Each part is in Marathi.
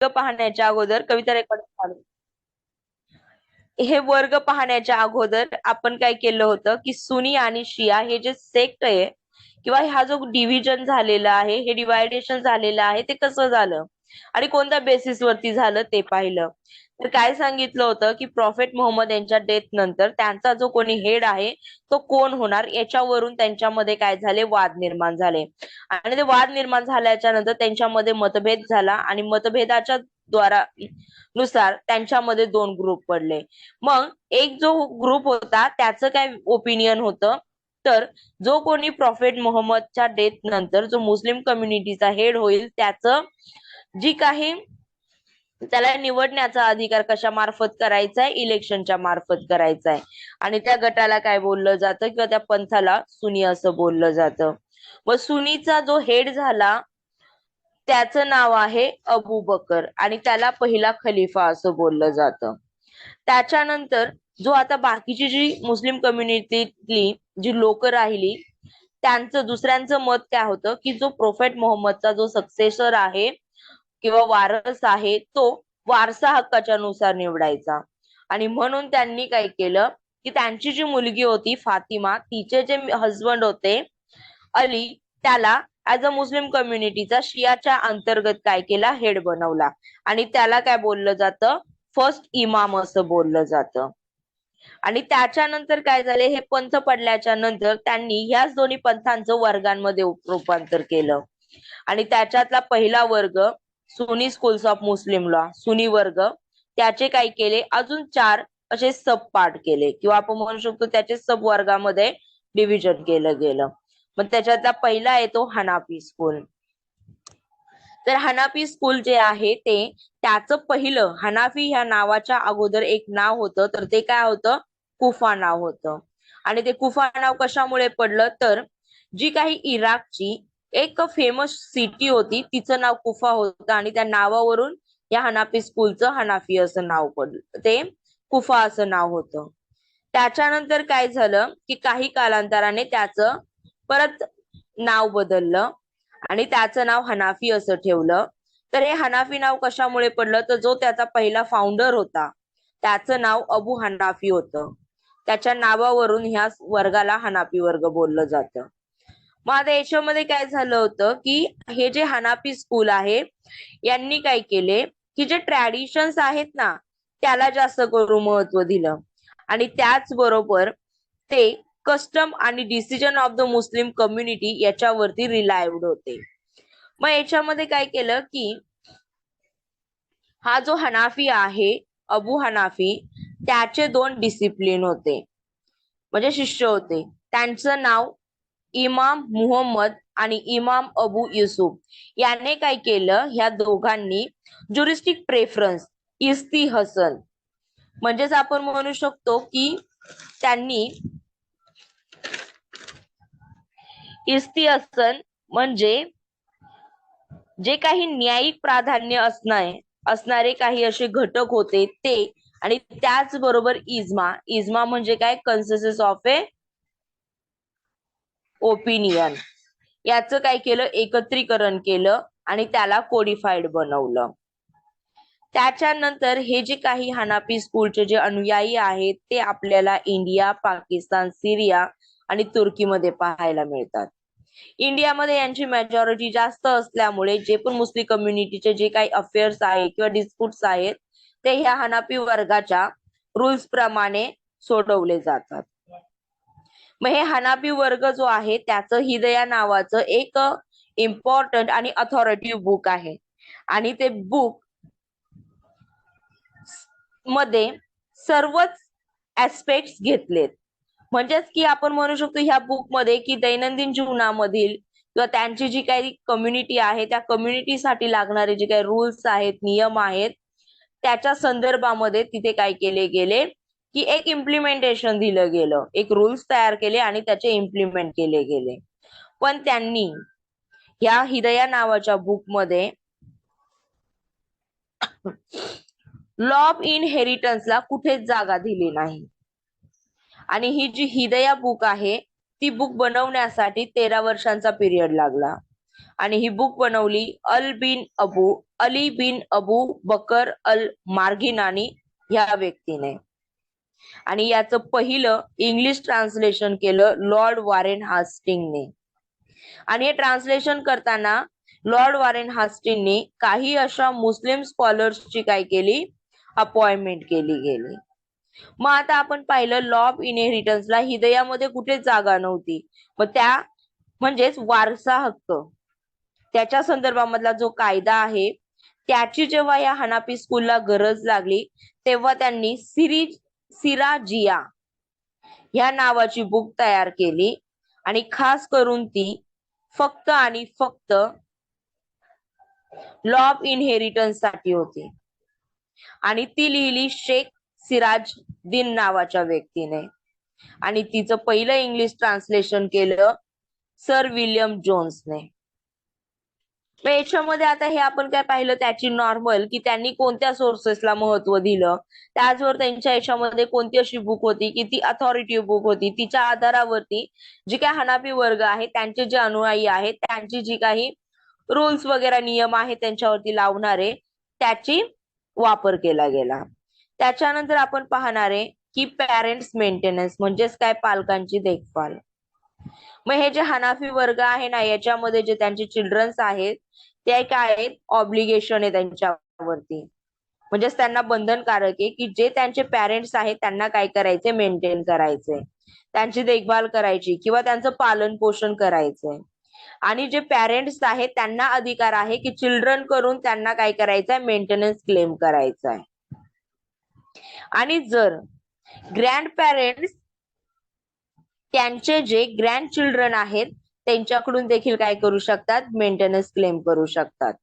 पाहण्याच्या अगोदर कविता रेकॉर्ड चालू. हे वर्ग पाहण्याच्या अगोदर आपण काय केलं होतं की सुनी आणि शिया हे जे सेक्ट आहे किंवा हा जो डिव्हिजन झालेला आहे, हे डिवायडेशन झालेलं आहे, ते कसं झालं आणि कोणत्या बेसिस वरती झालं ते पाहिलं. तर काय सांगितलं होतं की प्रॉफेट मोहम्मद यांच्या डेथ नंतर त्यांचा जो कोणी हेड आहे तो कोण होणार याच्यावरून त्यांच्यामध्ये काय झाले, वाद निर्माण झाले. आणि ते वाद निर्माण झाल्याच्या नंतर त्यांच्यामध्ये मतभेद झाला आणि मतभेदाच्या द्वारा नुसार त्यांच्यामध्ये दोन ग्रुप पडले. मग एक जो ग्रुप होता त्याचं काय ओपिनियन होतं, तर जो कोणी प्रॉफेट मोहम्मदच्या डेथ नंतर जो मुस्लिम कम्युनिटीचा हेड होईल त्याचं जी काही त्याला निवडण्याचा अधिकार कशा मार्फत करायचा आहे, इलेक्शनच्या मार्फत करायचा आहे. आणि त्या गटाला काय बोललं जातं किंवा त्या पंथाला सुनी असं बोललं जातं. व सुनीचा जो हेड झाला त्याचं नाव आहे अबू बकर आणि त्याला पहिला खलिफा असं बोललं जातं. त्याच्यानंतर जो आता बाकीची जी मुस्लिम कम्युनिटीतली जी लोक राहिली त्यांचं दुसऱ्यांचं मत काय होतं की जो प्रोफेट मोहम्मदचा जो सक्सेसर आहे किंवा वारस आहे तो वारसा हक्काच्या नुसार निवडायचा. आणि म्हणून त्यांनी काय केलं की त्यांची जी मुलगी होती फातिमा, तिचे जे हजबंड होते अली, त्याला ऍज अ मुस्लिम कम्युनिटीचा शियाच्या अंतर्गत काय केला, हेड बनवला. आणि त्याला काय बोललं जातं, फर्स्ट इमाम असं बोललं जातं. आणि त्याच्यानंतर काय झाले, हे पंथ पडल्याच्या नंतर त्यांनी ह्याच दोन्ही पंथांचं वर्गांमध्ये रूपांतर केलं. आणि त्याच्यातला पहिला वर्ग सुनी स्कूल्स ऑफ मुस्लिम लॉ, सुनी वर्ग, त्याचे काय केले अजून 4 असे सब पार्ट केले किंवा आपण म्हणू शकतो त्याचे सब वर्गामध्ये डिव्हिजन केलं गेलं. मग त्याच्यातला पहिला येतो हनाफी स्कूल. तर हनाफी स्कूल जे आहे ते त्याचं पहिलं हनाफी ह्या नावाच्या अगोदर एक नाव होतं, तर ते काय होतं, कुफा नाव होतं. आणि ते कुफा नाव कशामुळे पडलं, तर जी काही इराकची एक फेमस सिटी होती तिचं नाव कुफा होतं आणि त्या नावावरून या हनाफी स्कूलचं हनाफी असं नाव पडलं, ते कुफा असं नाव होतं. त्याच्यानंतर काय झालं की काही कालांतराने त्याचं परत नाव बदललं आणि त्याचं नाव हनाफी असं ठेवलं. तर हे हनाफी नाव कशामुळे पडलं, तर जो त्याचा पहिला फाउंडर होता त्याचं नाव अबू हनाफी होतं. त्याच्या नावावरून ह्या वर्गाला हनाफी वर्ग बोललं जातं. मग आता याच्यामध्ये काय झालं होतं की हे जे हनाफी स्कूल आहे यांनी काय केले की जे ट्रॅडिशन्स आहेत ना त्याला जास्त करून महत्व दिलं. आणि त्याचबरोबर ते कस्टम आणि decision of the Muslim community याच्यावरती रिलायव्ड होते. मग याच्यामध्ये काय केलं की हा जो हनाफी आहे अबू हनाफी, त्याचे 2 डिसिप्लिन होते म्हणजे शिष्य होते. त्यांचं नाव इमाम मुहम्मद आणि इमाम अबू युसुफ. याने काय केलं, ह्या दोघांनी ज्युरिस्टिक प्रेफरन्स इस्तिहसन, म्हणजेच आपण म्हणू शकतो की त्यांनी इस्तिहसन म्हणजे जे काही न्यायिक प्राधान्य असणारे काही असे घटक होते ते. आणि त्याचबरोबर इजमा, इजमा म्हणजे काय, कन्सेन्सस ऑफ ए ओपिनियन, याचं काय केलं, एकत्रीकरण केलं आणि त्याला कोडिफाईड बनवलं. त्याच्यानंतर हे जे काही हनाफी स्कूलचे जे अनुयायी आहेत ते आपल्याला इंडिया, पाकिस्तान, सिरिया आणि तुर्कीमध्ये पाहायला मिळतात. इंडियामध्ये यांची मेजॉरिटी जास्त असल्यामुळे जे पण मुस्लिम कम्युनिटीचे जे काही अफेअर्स आहेत किंवा डिस्प्यूट्स आहेत ते ह्या हनाफी वर्गाच्या रूल्स प्रमाणे सोडवले जातात. मग हे हनाफी वर्ग जो आहे त्याचं हिदया नावाचं एक इम्पॉर्टंट आणि अथॉरिटिव्ह बुक आहे. आणि ते बुक मध्ये सर्वच ऍस्पेक्ट्स घेतलेत. म्हणजेच की आपण म्हणू शकतो ह्या बुक मध्ये की दैनंदिन जीवनामधील किंवा त्यांची जी काही कम्युनिटी आहे त्या कम्युनिटीसाठी लागणारे जे काही रूल्स आहेत, नियम आहेत, त्याच्या संदर्भामध्ये तिथे काय केले गेले की एक इम्प्लिमेंटेशन दिलं गेलं, एक रूल्स तयार केले आणि त्याचे इम्प्लिमेंट केले गेले. पण त्यांनी या हिदया नावाच्या बुक मध्ये लॉ ऑफ इनहेरिटन्सला कुठेच जागा दिली नाही. आणि ही जी हिदया बुक आहे ती बुक बनवण्यासाठी 13 वर्षांचा पिरियड लागला. आणि ही बुक बनवली अली बिन अबू बकर अल मार्गिनानी ह्या व्यक्तीने. आणि याचं पहिलं इंग्लिश ट्रान्सलेशन केलं लॉर्ड वॉरेन हास्टिंगने. आणि हे ट्रान्सलेशन करताना लॉर्ड वॉरेन हास्टिंगने काही अशा मुस्लिम स्कॉलर्सची काय केली, अपॉइंटमेंट केली गेली. मग आता आपण पाहिलं लॉ ऑफ इनहेरिटन्सला हिदयामध्ये कुठेच जागा नव्हती. मग त्या म्हणजेच वारसा हक्क त्याच्या संदर्भामधला जो कायदा आहे त्याची जेव्हा या हनाफी स्कूलला गरज लागली तेव्हा त्यांनी सिराजिया ह्या नावाची बुक तयार केली. आणि खास करून ती फक्त आणि फक्त लॉ ऑफ इनहेरिटन्स साठी होती. आणि ती लिहिली शेख सिराजद्दीन नावाच्या व्यक्तीने. आणि तिचं पहिलं इंग्लिश ट्रान्सलेशन केलं सर विल्यम जोन्सने. याच्यामध्ये आता हे आपण काय पाहिलं त्याची नॉर्मल की त्यांनी कोणत्या सोर्सेसला महत्व दिलं, त्याचवर त्यांच्या याच्यामध्ये कोणती अशी बुक होती की ती अथॉरिटिव्ह बुक होती, तिच्या आधारावरती जी काय हनाफी वर्ग आहे त्यांचे जे अनुयायी आहेत त्यांची जी काही रूल्स वगैरे नियम आहेत त्यांच्यावरती लावणारे त्याची वापर केला गेला. त्याच्यानंतर आपण पाहणार आहे की पॅरेंट्स मेंटेनन्स म्हणजेच काय, पालकांची देखभाल. मग हे जे हनाफी वर्ग आहे ना याच्यामध्ये जे त्यांचे चिल्ड्रन्स आहेत ते काय आहेत, ऑब्लिगेशन आहे त्यांच्यावरती. म्हणजेच त्यांना बंधनकारक आहे की जे त्यांचे पॅरेंट्स आहेत त्यांना काय करायचे, मेंटेन करायचे, त्यांची देखभाल करायची किंवा त्यांचं पालन पोषण करायचंय. आणि जे पॅरेंट्स आहेत त्यांना अधिकार आहे की चिल्ड्रन करून त्यांना काय करायचंय, मेंटेनन्स क्लेम करायचा आहे. आणि जर ग्रँड पॅरेंट्स त्यांचे जे ग्रँड चिल्ड्रन आहेत त्यांच्याकडून देखील काय करू शकतात, मेंटेनन्स क्लेम करू शकतात.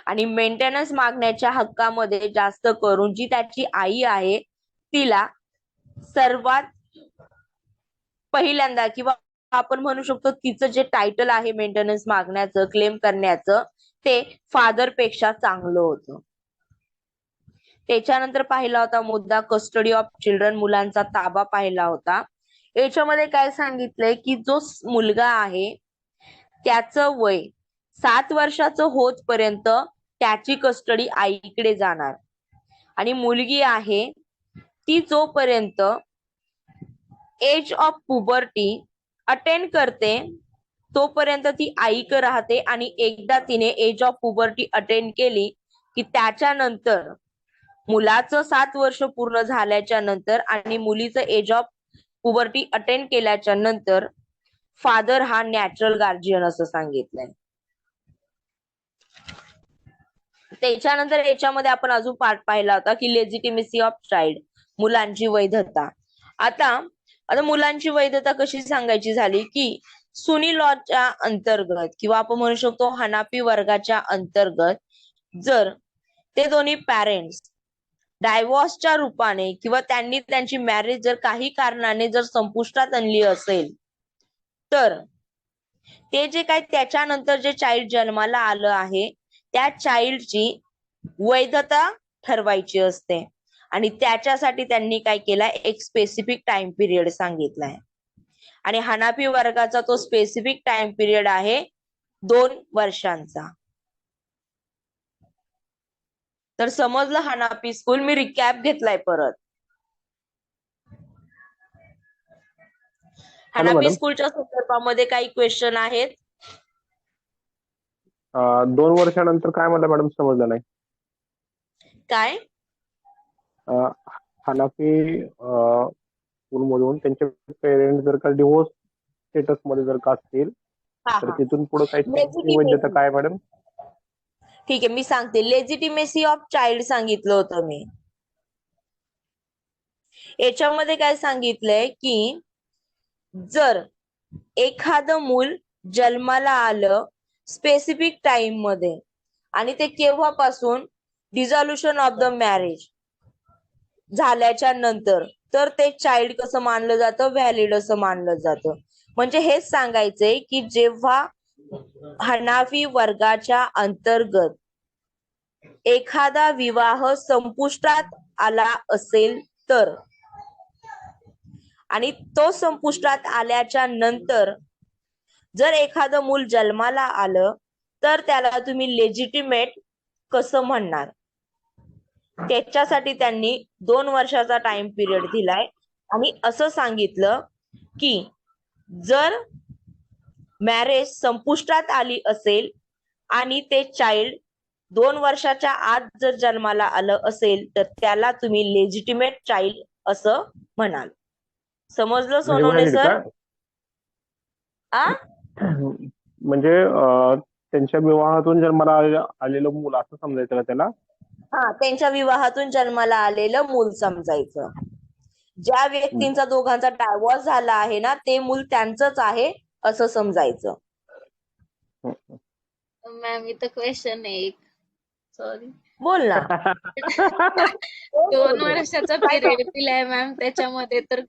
आणि मेंटेनन्स मागण्याच्या हक्कामध्ये जास्त करून जी त्याची आई आहे तिला सर्वात पहिल्यांदा किंवा आपण म्हणू शकतो तिचं जे टायटल आहे मेंटेनन्स मागण्याचं, क्लेम करण्याचं, ते फादर पेक्षा चांगलं होतं. त्याच्यानंतर पाहिला होता मुद्दा कस्टडी ऑफ चिल्ड्रन, मुलांचा ताबा पाहिला होता. याच्यामध्ये काय सांगितलंय की जो मुलगा आहे त्याचं वय 7 वर्षाचं होतपर्यंत त्याची कस्टडी आईकडे जाणार. आणि मुलगी आहे ती जोपर्यंत एज ऑफ पुबर्टी अटेंड करते तोपर्यंत ती आईकडे राहते. आणि एकदा तिने एज ऑफ पुबर्टी अटेंड केली की त्याच्यानंतर मुलाचं 7 वर्ष पूर्ण झाल्याच्या नंतर आणि मुलीचं एज ऑफ पुबर्टी अटेंड केल्याच्या नंतर फादर हा नॅचरल गार्जियन असं सांगितलंय. त्याच्यानंतर याच्यामध्ये आपण अजून पार्ट पाहिला होता की लेजिटिमेसी ऑफ चाइल्ड, मुलांची वैधता. आता मुलांची वैधता कशी सांगायची झाली की सुनी लॉच्या अंतर्गत किंवा आपण म्हणू शकतो हनाफी वर्गाच्या अंतर्गत जर ते दोन्ही पॅरेंट्स डायव्हॉर्सच्या रूपाने किंवा त्यांनी त्यांची मॅरेज जर काही कारणाने जर संपुष्टात आणली असेल तर ते जे काही त्याच्यानंतर जे चाइल्ड जन्माला आलं आहे त्या चाइल्डची वैधता ठरवायची असते. आणि त्याच्यासाठी त्यांनी काय केलाय, एक स्पेसिफिक टाइम पिरियड सांगितलाय. आणि हनाफी वर्गाचा तो स्पेसिफिक टाइम पिरियड आहे 2 वर्षांचा. तर समजलं हनाफी स्कूल, मी रिकॅप घेतलाय परत. हनाफी स्कूलच्या संदर्भामध्ये काही क्वेश्चन आहेत? 2 वर्षानंतर काय म्हणलं मॅडम, समजलं नाही. काय हनाफी स्कूलमधून त्यांचे पेरेंट जर का डिवोर्स स्टेटस मध्ये जर का असतील तर तिथून पुढे काय वैधता काय मॅडम? ठीक आहे, मी सांगते. लेजिटिमेसी ऑफ चाइल्ड सांगितलं होतं मी. याच्यामध्ये काय सांगितलंय की जर एखादं मूल जन्माला आलं स्पेसिफिक टाइम मध्ये आणि ते केव्हापासून, डिझॉल्युशन ऑफ द मॅरेज झाल्याच्या नंतर, तर ते चाइल्ड कसं मानलं जातं, व्हॅलिड असं मानलं जातं. म्हणजे हेच सांगायचंय की जेव्हा हनाफी वर्गाच्या अंतर्गत एखादा विवाह संपुष्टात आला असेल तर आणि तो संपुष्टात आल्याच्या नंतर जर एखादं मूल जन्माला आलं तर त्याला तुम्ही लेजिटिमेट कसं म्हणणार? त्याच्यासाठी त्यांनी 2 वर्षाचा टाइम पिरियड दिलाय आणि असं सांगितलं की जर मॅरेज संपुष्टात आली असेल आणि ते चाइल्ड 2 वर्षाच्या आत जर जन्माला आलं असेल तर त्याला तुम्ही लेजिटिमेट चाइल्ड असं म्हणाल. समजलं म्हणजे सोनवणे व्हॅलिड सर? का? म्हणजे त्यांच्या विवाहातून जन्माला आलेलं मूल असं समजायचं का त्याला? हा, त्यांच्या विवाहातून जन्माला आलेलं मूल समजायचं. ज्या व्यक्तींचा दोघांचा डायव्हॉर्स झाला आहे ना ते मूल त्यांचंच आहे असं समजायचं. मॅम इथं क्वेश्चन आहे एक. सॉरी. बोल ना. 2 वर्षाचा पिरियड दिलाय मॅम त्याच्यामध्ये तर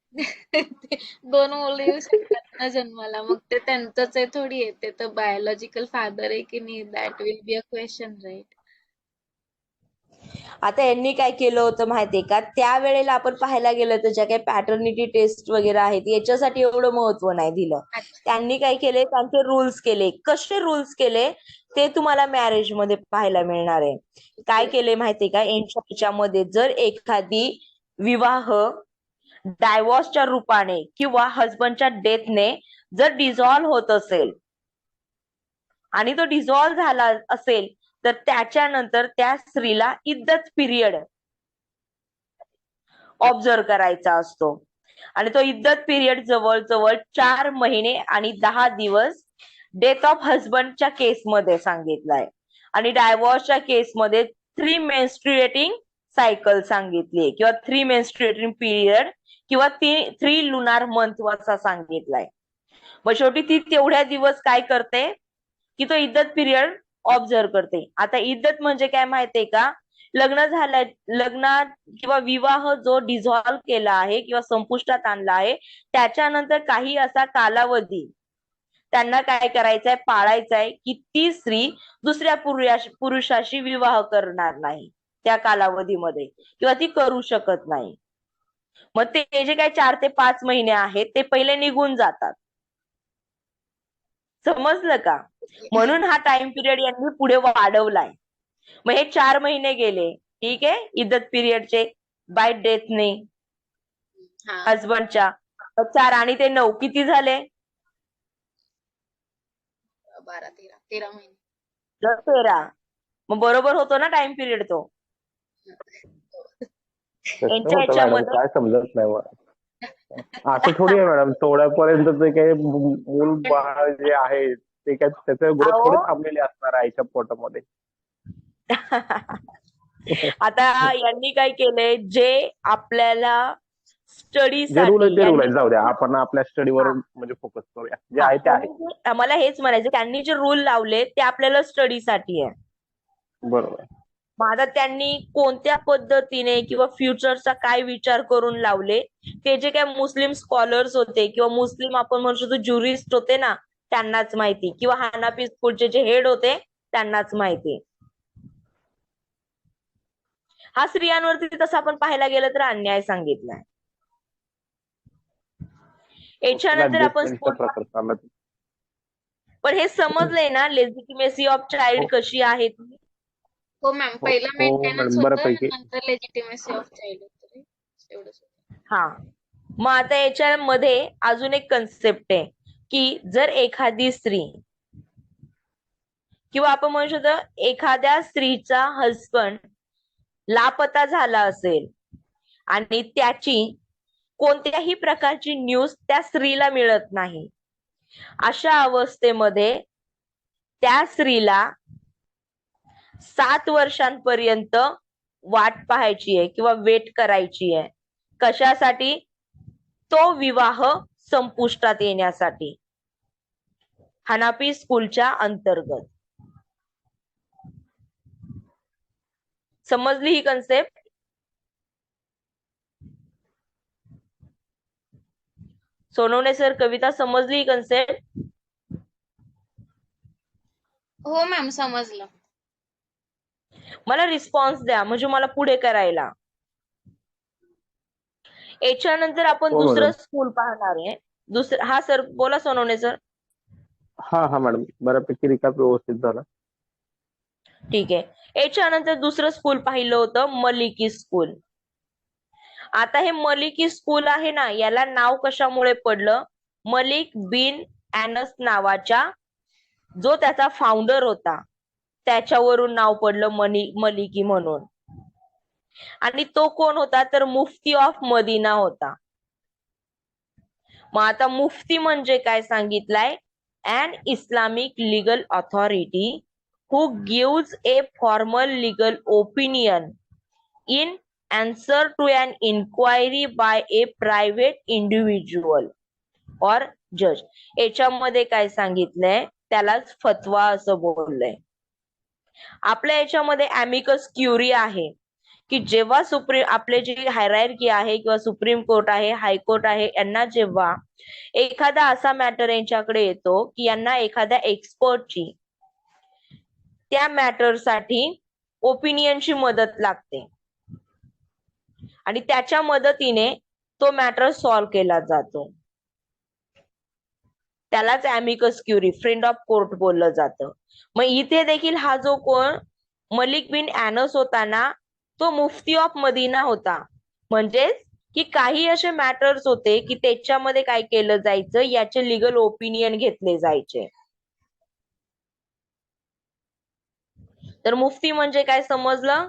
2 मुलं येऊ शकतात ना जन्माला, मग ते त्यांचंच आहे थोडी आहे, ते तर बायोलॉजिकल फादर आहे की नाही, that will be a question write. आता यांनी काय केलं होतं माहितीये का, त्यावेळेला आपण पाहायला गेलं तर ज्या काही पॅटर्निटी टेस्ट वगैरे आहेत याच्यासाठी एवढं महत्व नाही दिलं. त्यांनी काय केले, त्यांचे रूल्स केले. कसे रूल्स केले ते तुम्हाला मॅरेज मध्ये पाहायला मिळणार आहे. काय केले माहितीये का, यांच्यामध्ये जर एखादी विवाह डायव्हॉर्सच्या रूपाने किंवा हजबंडच्या डेथने जर डिझॉल्व्ह होत असेल आणि तो डिझॉल्व्ह झाला असेल तर त्याच्यानंतर त्या स्त्रीला इद्दत पिरियड ऑब्झर्व करायचा असतो आणि तो इद्दत पिरियड जवळजवळ 4 महिने आणि 10 दिवस डेथ ऑफ हजबंडच्या केसमध्ये सांगितलाय आणि डायव्हॉर्सच्या केसमध्ये 3 मेन्स्ट्रुएटिंग सायकल सांगितली किंवा 3 मेन्स्ट्रुएटिंग पिरियड किंवा 3 लुनार मंथ असा सांगितलाय. मग शेवटी ती तेवढ्या दिवस काय करते की तो इद्दत पिरियड ऑब्झर्व करते. आता इद्दत म्हणजे काय माहितीये का, लग्नात किंवा विवाह जो डिझॉल्व्ह केला आहे किंवा संपुष्टात आणला आहे त्याच्यानंतर काही असा कालावधी त्यांना काय करायचंय, पाळायचाय की ती स्त्री दुसऱ्या पुरुषाशी विवाह करणार नाही त्या कालावधीमध्ये किंवा ती करू शकत नाही. मग ते जे काही 4 ते 5 महिने आहेत ते पहिले निघून जातात. समजलं का? म्हणून हा टाइम पिरियड यांनी पुढे वाढवलाय. मग हे 4 महिने गेले, ठीक आहे, इद्दत पिरियडचे बाय डेथने हजबंडच्या. 4 आणि ते 9 किती झाले? 13 महिने. 13. मग बरोबर होतो ना टाइम पिरियड तो? काय समजत नाही मला. असं थोडी आहे मॅडम, थोड्यापर्यंत ते काही मूल बाळ जे आहे ते काय त्याचं ग्रोथ थोडी थांबलेली असणार आईच्या पोटामध्ये. आता यांनी काय केलंय, जे आपल्याला स्टडी जे रूल आहे ते रूल आहे, जाऊ द्या, आपण आपल्या स्टडीवर म्हणजे फोकस करूया. जे आहे ते आहे. मला हेच म्हणायचं, त्यांनी जे रूल लावले ते आपल्याला स्टडीसाठी आहे. बरोबर. मग आता त्यांनी कोणत्या पद्धतीने किंवा फ्युचरचा काय विचार करून लावले ते जे काय मुस्लिम स्कॉलर्स होते किंवा मुस्लिम आपण म्हणू शकतो ज्युरिस्ट होते ना त्यांनाच माहिती, किंवा हानाफी स्कूलचे जे हेड होते त्यांनाच माहिती. हा स्त्रियांवरती तसं आपण पाहायला गेलं तर अन्याय सांगितलाय. याच्यानंतर आपण पण हे समजलंय ना लेजिटिमेसी ऑफ चाइल्ड कशी आहे ती? हो मॅम, पहिला मेंटेनन्स होतं नंतर लेजिटिमेसी ऑफ चाइल्ड होतं. एवढंच. हा, मग आता याच्यामध्ये अजून एक कन्सेप्ट आहे की जर एखादी स्त्री किंवा आपण म्हणू शकतो एखाद्या स्त्रीचा हजबंड लापता झाला असेल आणि त्याची कोणत्याही प्रकारची न्यूज त्या स्त्रीला मिळत नाही, अशा अवस्थेमध्ये त्या स्त्रीला 7 वर्षांपर्यंत वाट पाहायची आहे किंवा वेट करायची आहे. कशासाठी? तो विवाह संपुष्टात येण्यासाठी, हनाफी स्कूलच्या अंतर्गत. समजली ही कन्सेप्ट? सोनवणे सर, कविता, समजली ही कन्सेप्ट? हो मॅम, समजलं. मला रिस्पॉन्स द्या म्हणजे मला पुढे करायला. याच्यानंतर आपण दुसरं स्कूल पाहणार आहे. हा सर बोला, सोनवणे सर. हा हा मॅडम, बऱ्यापैकी रिकॅप व्यवस्थित झाला. ठीक आहे. याच्यानंतर दुसरं स्कूल पाहिलं होतं मलिकी स्कूल. आता हे मलिकी स्कूल आहे ना, याला नाव कशामुळे पडलं? मलिक बिन अॅनस नावाच्या जो त्याचा फाउंडर होता त्याच्यावरून नाव पडलं मलिकी म्हणून. आणि तो कोण होता? तर मुफ्ती ऑफ मदिना होता. मग आता मुफ्ती म्हणजे काय सांगितलंय? अन Islamic legal authority who gives a formal legal opinion in answer to an inquiry by a private individual or judge. याच्यामध्ये काय सांगितलंय? त्यालाच फतवा असं बोललंय. आपल्या याच्यामध्ये अॅमिकस क्युरी आहे की जेव्हा आपले जे हायरार्की आहे किंवा सुप्रीम कोर्ट आहे, हायकोर्ट आहे, यांना जेव्हा एखादा असा मॅटर यांच्याकडे येतो की यांना एखाद्या एक्सपर्टची त्या मॅटर साठी ओपिनियनची मदत लागते आणि त्याच्या मदतीने तो मॅटर सॉल्व्ह केला जातो, त्यालाच amicus curiae, friend of court बोललं जातं. मग इथे देखील हा जो कोण मलिक बिन अॅनस होता ना, तो मुफ्ती ऑफ मदिना होता. म्हणजेच की काही असे मॅटर्स होते की त्याच्यामध्ये काय केलं जायचं, याचे लिगल ओपिनियन घेतले जायचे. तर मुफ्ती म्हणजे काय समजलं?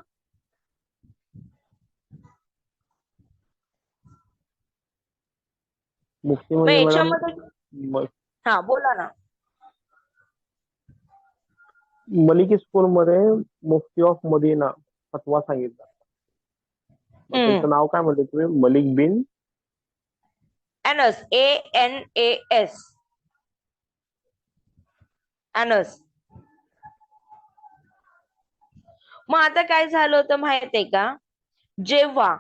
मुफ्ती मग म्हणजे मॅडम, याच्यामध्ये हा बोला ना. मलिकी स्कूल मध्ये मुफ्ती ऑफ मदिना फतवा सांगितला. मग त्यांचं नाव काय म्हणते तुम्ही? मलिक बिन अॅनस, ANAS, अॅनस. मग आता काय झालं होतं माहितीये का? जेव्हा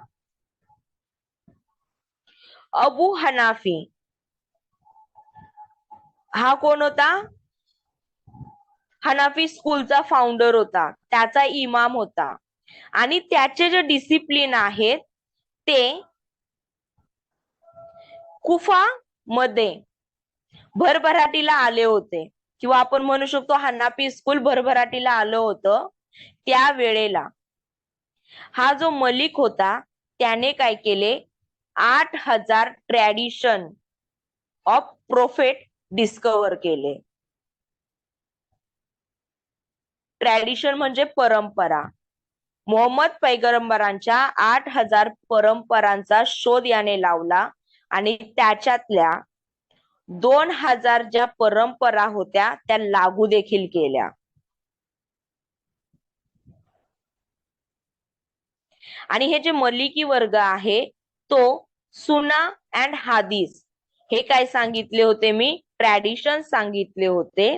अबू हनाफी हा कोण होता? हनाफी स्कूलचा फाउंडर होता, त्याचा इमाम होता आणि त्याचे जे डिसिप्लिन आहेत ते कुफा मध्ये भरभराटीला आले होते, किंवा आपण म्हणू शकतो हनाफी स्कूल भरभराटीला आलं होतं. त्या वेळेला हा जो मलिक होता त्याने काय केले? 8,000 ट्रॅडिशन ऑफ प्रोफेट डिस्कवर केले. ट्रॅडिशन म्हणजे परंपरा. मोहम्मद पैगंबरांच्या 8,000 परंपरांचा शोध याने लावला आणि त्याच्यातल्या 2,000 ज्या परंपरा होत्या त्या लागू देखील केल्या. आणि हे जे मलिकी वर्ग आहे तो सुना अँड हादीस हे काय सांगितले होते मी? ट्रॅडिशन सांगितले होते.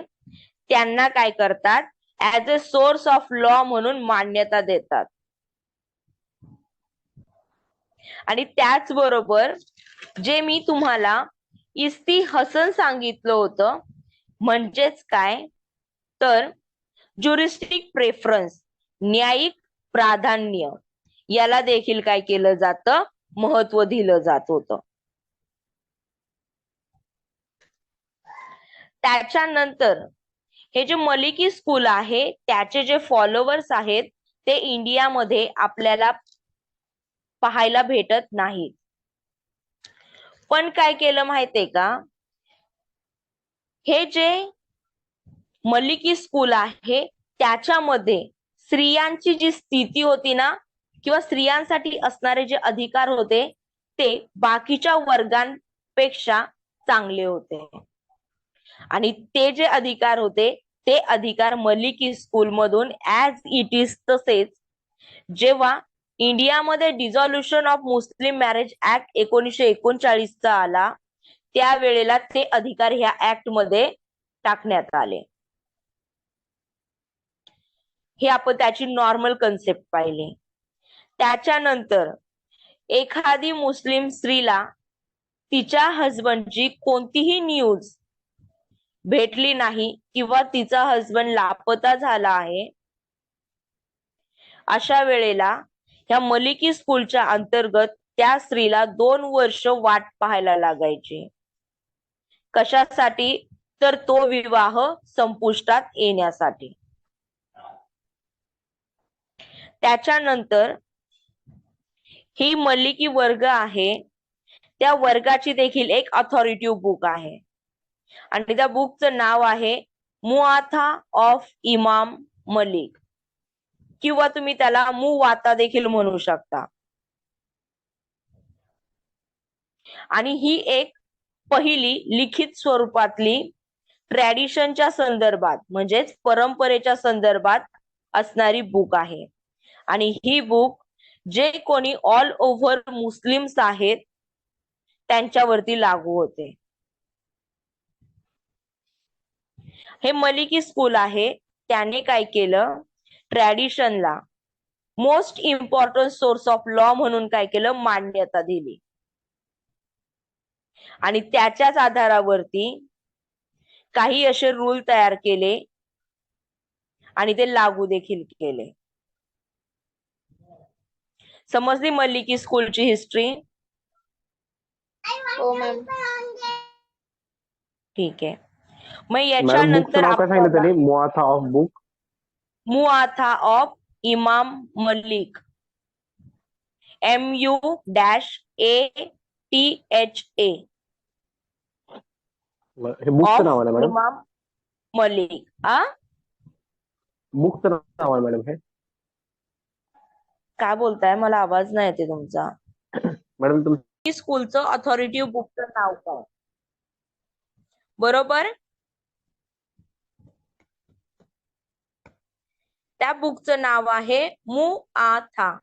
त्यांना काय करतात? As a source of law म्हणून मान्यता देतात. आणि त्याचबरोबर जे मी तुम्हाला इस्तिहसन सांगितलं होतं, म्हणजेच काय तर ज्युरिस्टिक प्रेफरन्स, न्यायिक प्राधान्य, याला देखील काय केलं जातं? महत्व दिलं जात होतं. त्याच्यानंतर हे जे मलिकी स्कूल आहे त्याचे जे फॉलोवर्स आहेत ते इंडियामध्ये आपल्याला पाहायला भेटत नाहीत. पण काय केलं माहितीये का? हे जे मलिकी स्कूल आहे त्याच्यामध्ये स्त्रियांची जी स्थिती होती ना, किंवा स्त्रियांसाठी असणारे जे अधिकार होते ते बाकीच्या वर्गांपेक्षा चांगले होते. आणि ते जे अधिकार होते ते अधिकार मलिकी स्कूल मधून ऍज इट इज तसेच जेव्हा इंडियामध्ये डिझॉल्युशन ऑफ मुस्लिम मॅरेज ऍक्ट 1939 चा आला त्यावेळेला ते अधिकार ह्या ऍक्ट मध्ये टाकण्यात आले. हे आपण त्याची नॉर्मल कन्सेप्ट पाहिली. त्याच्यानंतर एखादी मुस्लिम स्त्रीला तिच्या हजबंडची कोणतीही न्यूज भेटली नाही किंवा तिचा हजबंड लापता झाला आहे, अशा वेळेला ह्या मलिकी स्कूलच्या अंतर्गत त्या स्त्रीला 2 वर्ष वाट पाहायला लागायची. कशासाठी? तर तो विवाह संपुष्टात येण्यासाठी. त्याच्यानंतर ही मलिकी वर्ग आहे, त्या वर्गाची देखील एक ऑथॉरिटिव्ह बुक आहे आणि त्या बुकचं नाव आहे मुआथा ऑफ इमाम मलिक, किंवा तुम्ही त्याला मुवाता देखील म्हणू शकता. आणि ही एक पहिली लिखित स्वरूपातली ट्रॅडिशनच्या संदर्भात म्हणजेच परंपरेच्या संदर्भात असणारी बुक आहे. आणि ही बुक जे कोणी ऑल ओव्हर मुस्लिम्स आहेत त्यांच्यावरती लागू होते. हे मलिकी स्कूल आहे, त्याने काय केलं, ट्रॅडिशनला most important source of law म्हणून काय केलं, मान्यता दिली. आणि त्याच्याच आधारावरती काही असे रूल तयार केले आणि ते लागू देखील केले. समजली मलिकी स्कूलची हिस्ट्री? हो मॅम. ठीक आहे. मग मॅडम याच्यानंतर बुकचं नाव काय सांगितलं त्यांनी? Muwatta of book, Muwatta of Imam Malik, MUATHA. हे बुकचं नाव आहे ना मॅडम? इमाम मलिक. बुकचं नाव आहे मॅडम हे? काय बोलताय, मला आवाज नाही येते तुमचा. मॅडम तुम स्कूलचं ऑथॉरिटिव्ह बुकचं नाव काय? बरोबर. त्या बुकचं नाव आहे मुआथा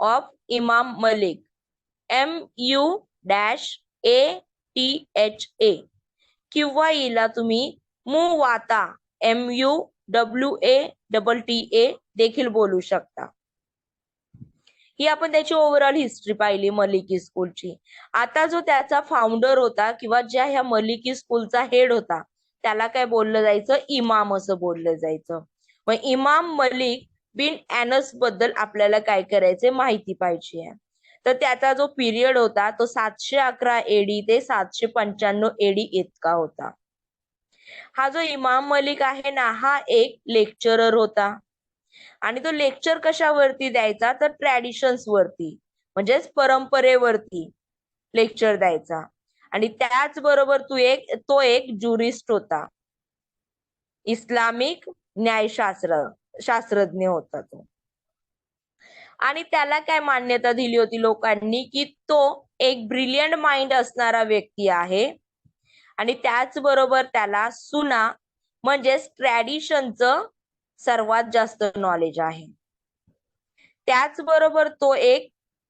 ऑफ इमाम मलिक, MUATHA, किंवा हिला तुम्ही मुवाता MUWATTA देखील बोलू शकता. ही आपण त्याची ओव्हरऑल हिस्ट्री पाहिली मलिकी स्कूलची. आता जो त्याचा फाउंडर होता किंवा ज्या ह्या मलिकी स्कूलचा हेड होता त्याला काय बोललं जायचं, इमाम असं बोललं जायचं. मग इमाम मलिक बिन अनस बद्दल आपल्याला काय करायचे, माहिती पाहिजे आहे. तर त्याचा जो पिरियड होता तो 711 AD ते 795 AD इतका होता. हा जो इमाम मलिक आहे ना, हा एक लेक्चरर होता आणि तो लेक्चर कशावरती द्यायचा, तर ट्रॅडिशन्स वरती म्हणजेच परंपरेवरती लेक्चर द्यायचा. आणि त्याचबरोबर तो एक ज्युरिस्ट होता, इस्लामिक शास्त्रज्ञ होता तो. आणि त्याला काय मान्यता दिली होती लोकांनी, की तो एक ब्रिलियंट माइंड असणारा व्यक्ती आहे आणि त्याचबरोबर त्याला सुना म्हणजेच ट्रॅडिशनचं सर्वात जास्त नॉलेज आहे. त्याचबरोबर तो एक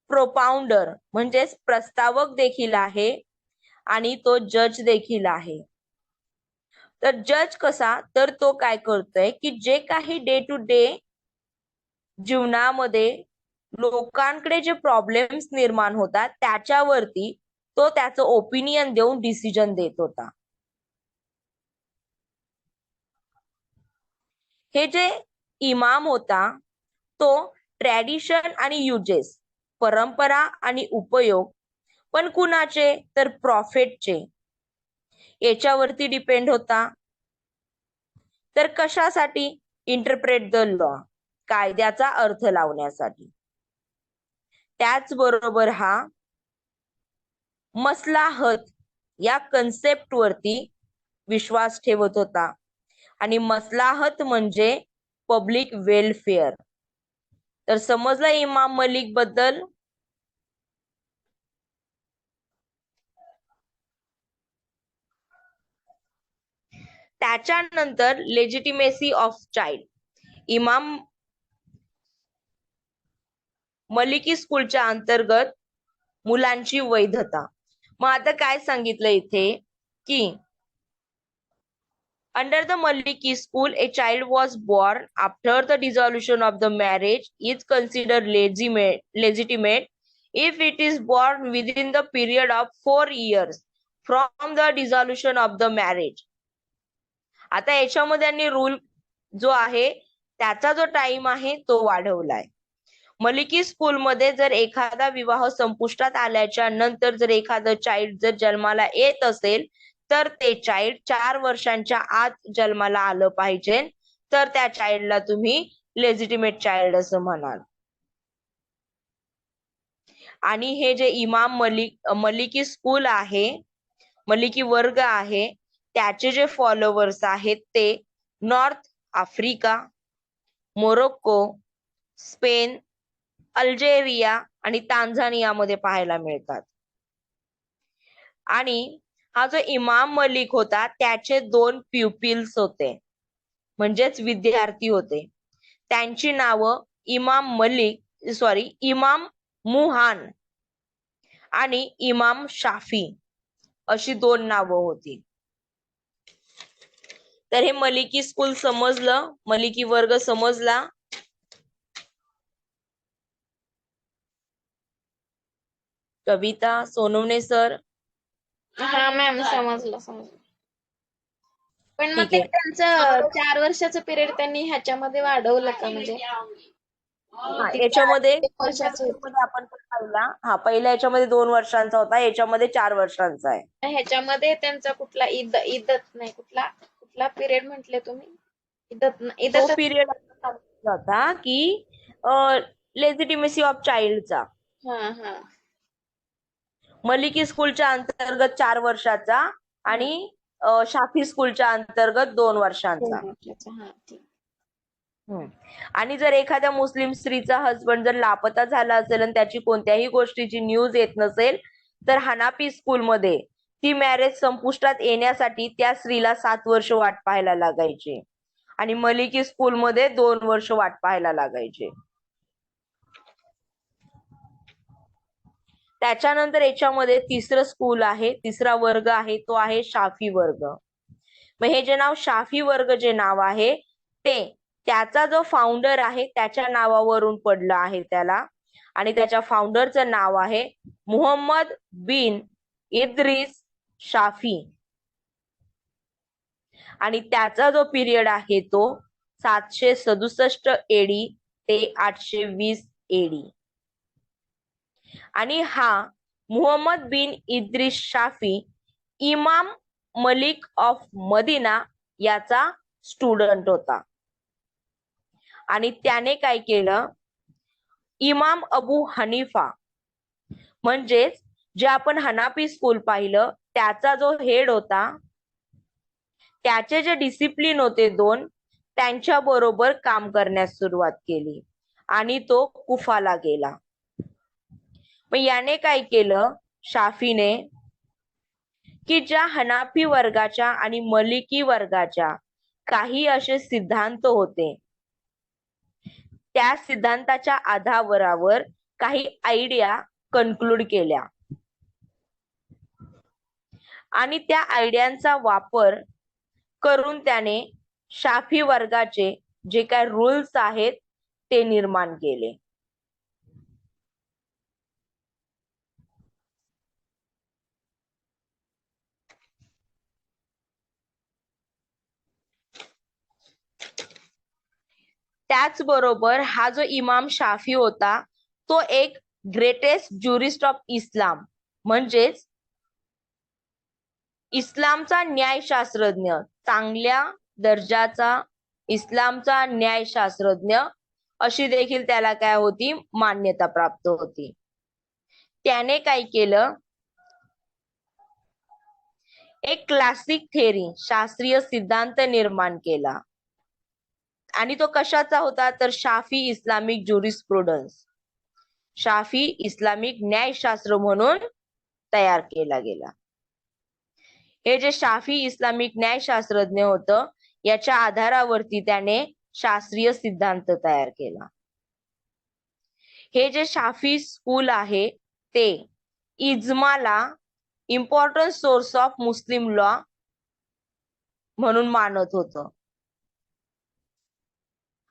प्रोपाउंडर म्हणजेच प्रस्तावक देखील आहे आणि तो जज देखील आहे. तर जज कसा, तर तो काय करतोय की जे काही डे टू डे जीवनामध्ये लोकांकडे जे प्रॉब्लेम्स निर्माण होतात त्याच्यावरती तो त्याचं ओपिनियन देऊन डिसिजन देत होता. हे जे इमाम होता तो ट्रॅडिशन आणि युजेस, परंपरा आणि उपयोग पण कुणाचे, तर प्रॉफिटचे, याच्यावरती डिपेंड होता. तर कशासाठी, इंटरप्रेट द लॉ, कायद्याचा अर्थ लावण्यासाठी. त्याचबरोबर हा मसलाहत या कन्सेप्ट वरती विश्वास ठेवत होता. आणि मसलाहत म्हणजे पब्लिक वेलफेअर. तर समजलं इमाम मलिक बद्दल? त्याच्यानंतर legitimacy of child, Imam Maliki स्कूलच्या अंतर्गत मुलांची वैधता. मग आता काय सांगितलं इथे की under the Maliki school a child was born after the dissolution of the marriage is considered legitimate if it is born within the period of 4 years from the dissolution of the marriage. आता याच्यामध्ये त्यांनी रूल जो आहे त्याचा जो टाइम आहे तो वाढवलाय. मलिकी स्कूलमध्ये जर एखादा विवाह संपुष्टात आल्याच्या नंतर जर एखादं चाइल्ड जर जन्माला येत असेल तर ते चाइल्ड 4 वर्षांच्या आत जन्माला आलं पाहिजे, तर त्या चाइल्डला तुम्ही लेजिटिमेट चाइल्ड असं म्हणाल. आणि हे जे इमाम मलिकी स्कूल आहे, मलिकी वर्ग आहे, त्याचे जे फॉलोवर्स आहेत ते north Africa, Morocco, Spain, Algeria आणि तांझानियामध्ये पाहायला मिळतात. आणि हा जो इमाम मलिक होता त्याचे 2 प्युपिल्स होते, म्हणजेच विद्यार्थी होते. त्यांची नावं इमाम मुहान आणि इमाम शाफी अशी 2 नावं होती. तर हे मलिकी स्कूल समजलं, मलिकी वर्ग समजला. कविता सोनवणे सर. हा मॅम, समजलं. पण मग ठीक ते आहे. त्यांचं 4 वर्षाचं पिरियड त्यांनी ह्याच्यामध्ये वाढवलं का? म्हणजे याच्यामध्ये वर्षाचं होतं. आपण पाहिला, पहिल्या याच्यामध्ये 2 वर्षांचा होता, याच्यामध्ये 4 वर्षांचा आहे. ह्याच्यामध्ये त्यांचा कुठला इदत नाही, कुठला पिरियड म्हटले तुम्ही? तो पिरियड होता की लेजिटिमेसी ऑफ चाइल्डचा. मलिकी स्कूलच्या अंतर्गत 4 वर्षाचा आणि शाफी स्कूलच्या अंतर्गत 2 वर्षांचा. आणि जर एखाद्या मुस्लिम स्त्रीचा हसबंड जर लापता झाला असेल आणि त्याची कोणत्याही गोष्टीची न्यूज येत नसेल, तर हनाफी स्कूलमध्ये ती मॅरेज संपुष्टात येण्यासाठी त्या स्त्रीला 7 वर्ष वाट पाहायला लागायची आणि मलिकी स्कूलमध्ये 2 वर्ष वाट पाहायला लागायचे. त्याच्यानंतर याच्यामध्ये तिसरं स्कूल आहे, तिसरा वर्ग आहे, तो आहे शाफी वर्ग. मग हे जे नाव शाफी वर्ग जे नाव आहे ते त्याचा जो फाउंडर आहे त्याच्या नावावरून पडलं आहे त्याला, आणि त्याच्या फाउंडरचं नाव आहे मुहम्मद बिन इद्रिस शाफी. आणि त्याचा जो पिरियड आहे तो 767 एडी ते 820 एडी. आणि हा मुहम्मद बिन इद्रिस शाफी इमाम मलिक ऑफ मदिना याचा स्टुडंट होता. आणि त्याने काय केलं, इमाम अबू हनीफा म्हणजेच जे आपण हनाफी स्कूल पाहिलं त्याचा जो हेड होता, त्याचे जे डिसिप्लिन होते 2, त्यांच्या बरोबर काम करण्यास सुरुवात केली आणि तो कुफाला गेला. मग याने काय केलं शाफीने, की ज्या हनाफी वर्गाच्या आणि मलिकी वर्गाच्या काही असे सिद्धांत होते, त्या सिद्धांताच्या आधारावर काही आयडिया कन्क्लूड केल्या आणि त्या आयडियांचा वापर करून त्याने शाफी वर्गाचे जे काय रूल्स आहेत ते निर्माण केले. त्याचबरोबर हा जो इमाम शाफी होता तो एक ग्रेटेस्ट ज्युरिस्ट ऑफ इस्लाम, म्हणजेच इस्लामचा न्यायशास्त्रज्ञ, चांगल्या दर्जाचा इस्लामचा न्यायशास्त्रज्ञ अशी देखील त्याला काय होती, मान्यता प्राप्त होती. त्याने काय केलं, एक क्लासिक थेरी, शास्त्रीय सिद्धांत निर्माण केला. आणि तो कशाचा होता, तर शाफी इस्लामिक ज्युरिस्प्रुडन्स, शाफी इस्लामिक न्यायशास्त्र म्हणून तयार केला गेला. हे जे शाफी इस्लामिक न्यायशास्त्रज्ञ होतं याच्या आधारावरती त्याने शास्त्रीय सिद्धांत तयार केला. हे जे शाफी स्कूल आहे ते इज्माला important source of Muslim law म्हणून मानत होतं.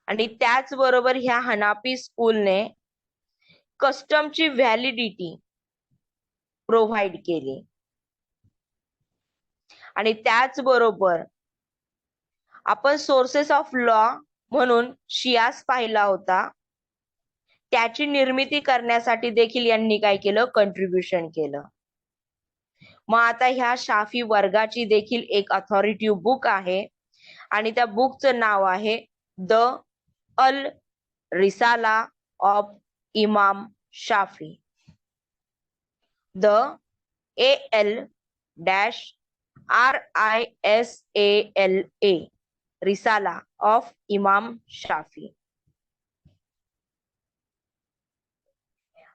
आणि त्याचबरोबर ह्या हनाफी स्कूलने कस्टमची व्हॅलिडिटी प्रोव्हाइड केली. आणि त्याचबरोबर आपण सोर्सेस ऑफ लॉ म्हणून शियास पाहिला होता, त्याची निर्मिती करण्यासाठी देखील यांनी काय केलं, कंट्रीब्युशन केलं. मग आता ह्या शाफी वर्गाची देखील एक अथॉरिटिव्ह बुक आहे आणि त्या बुकचं नाव आहे the Al Risala of Imam Shafi. The AL-RISALA Risala of Imam Shafi.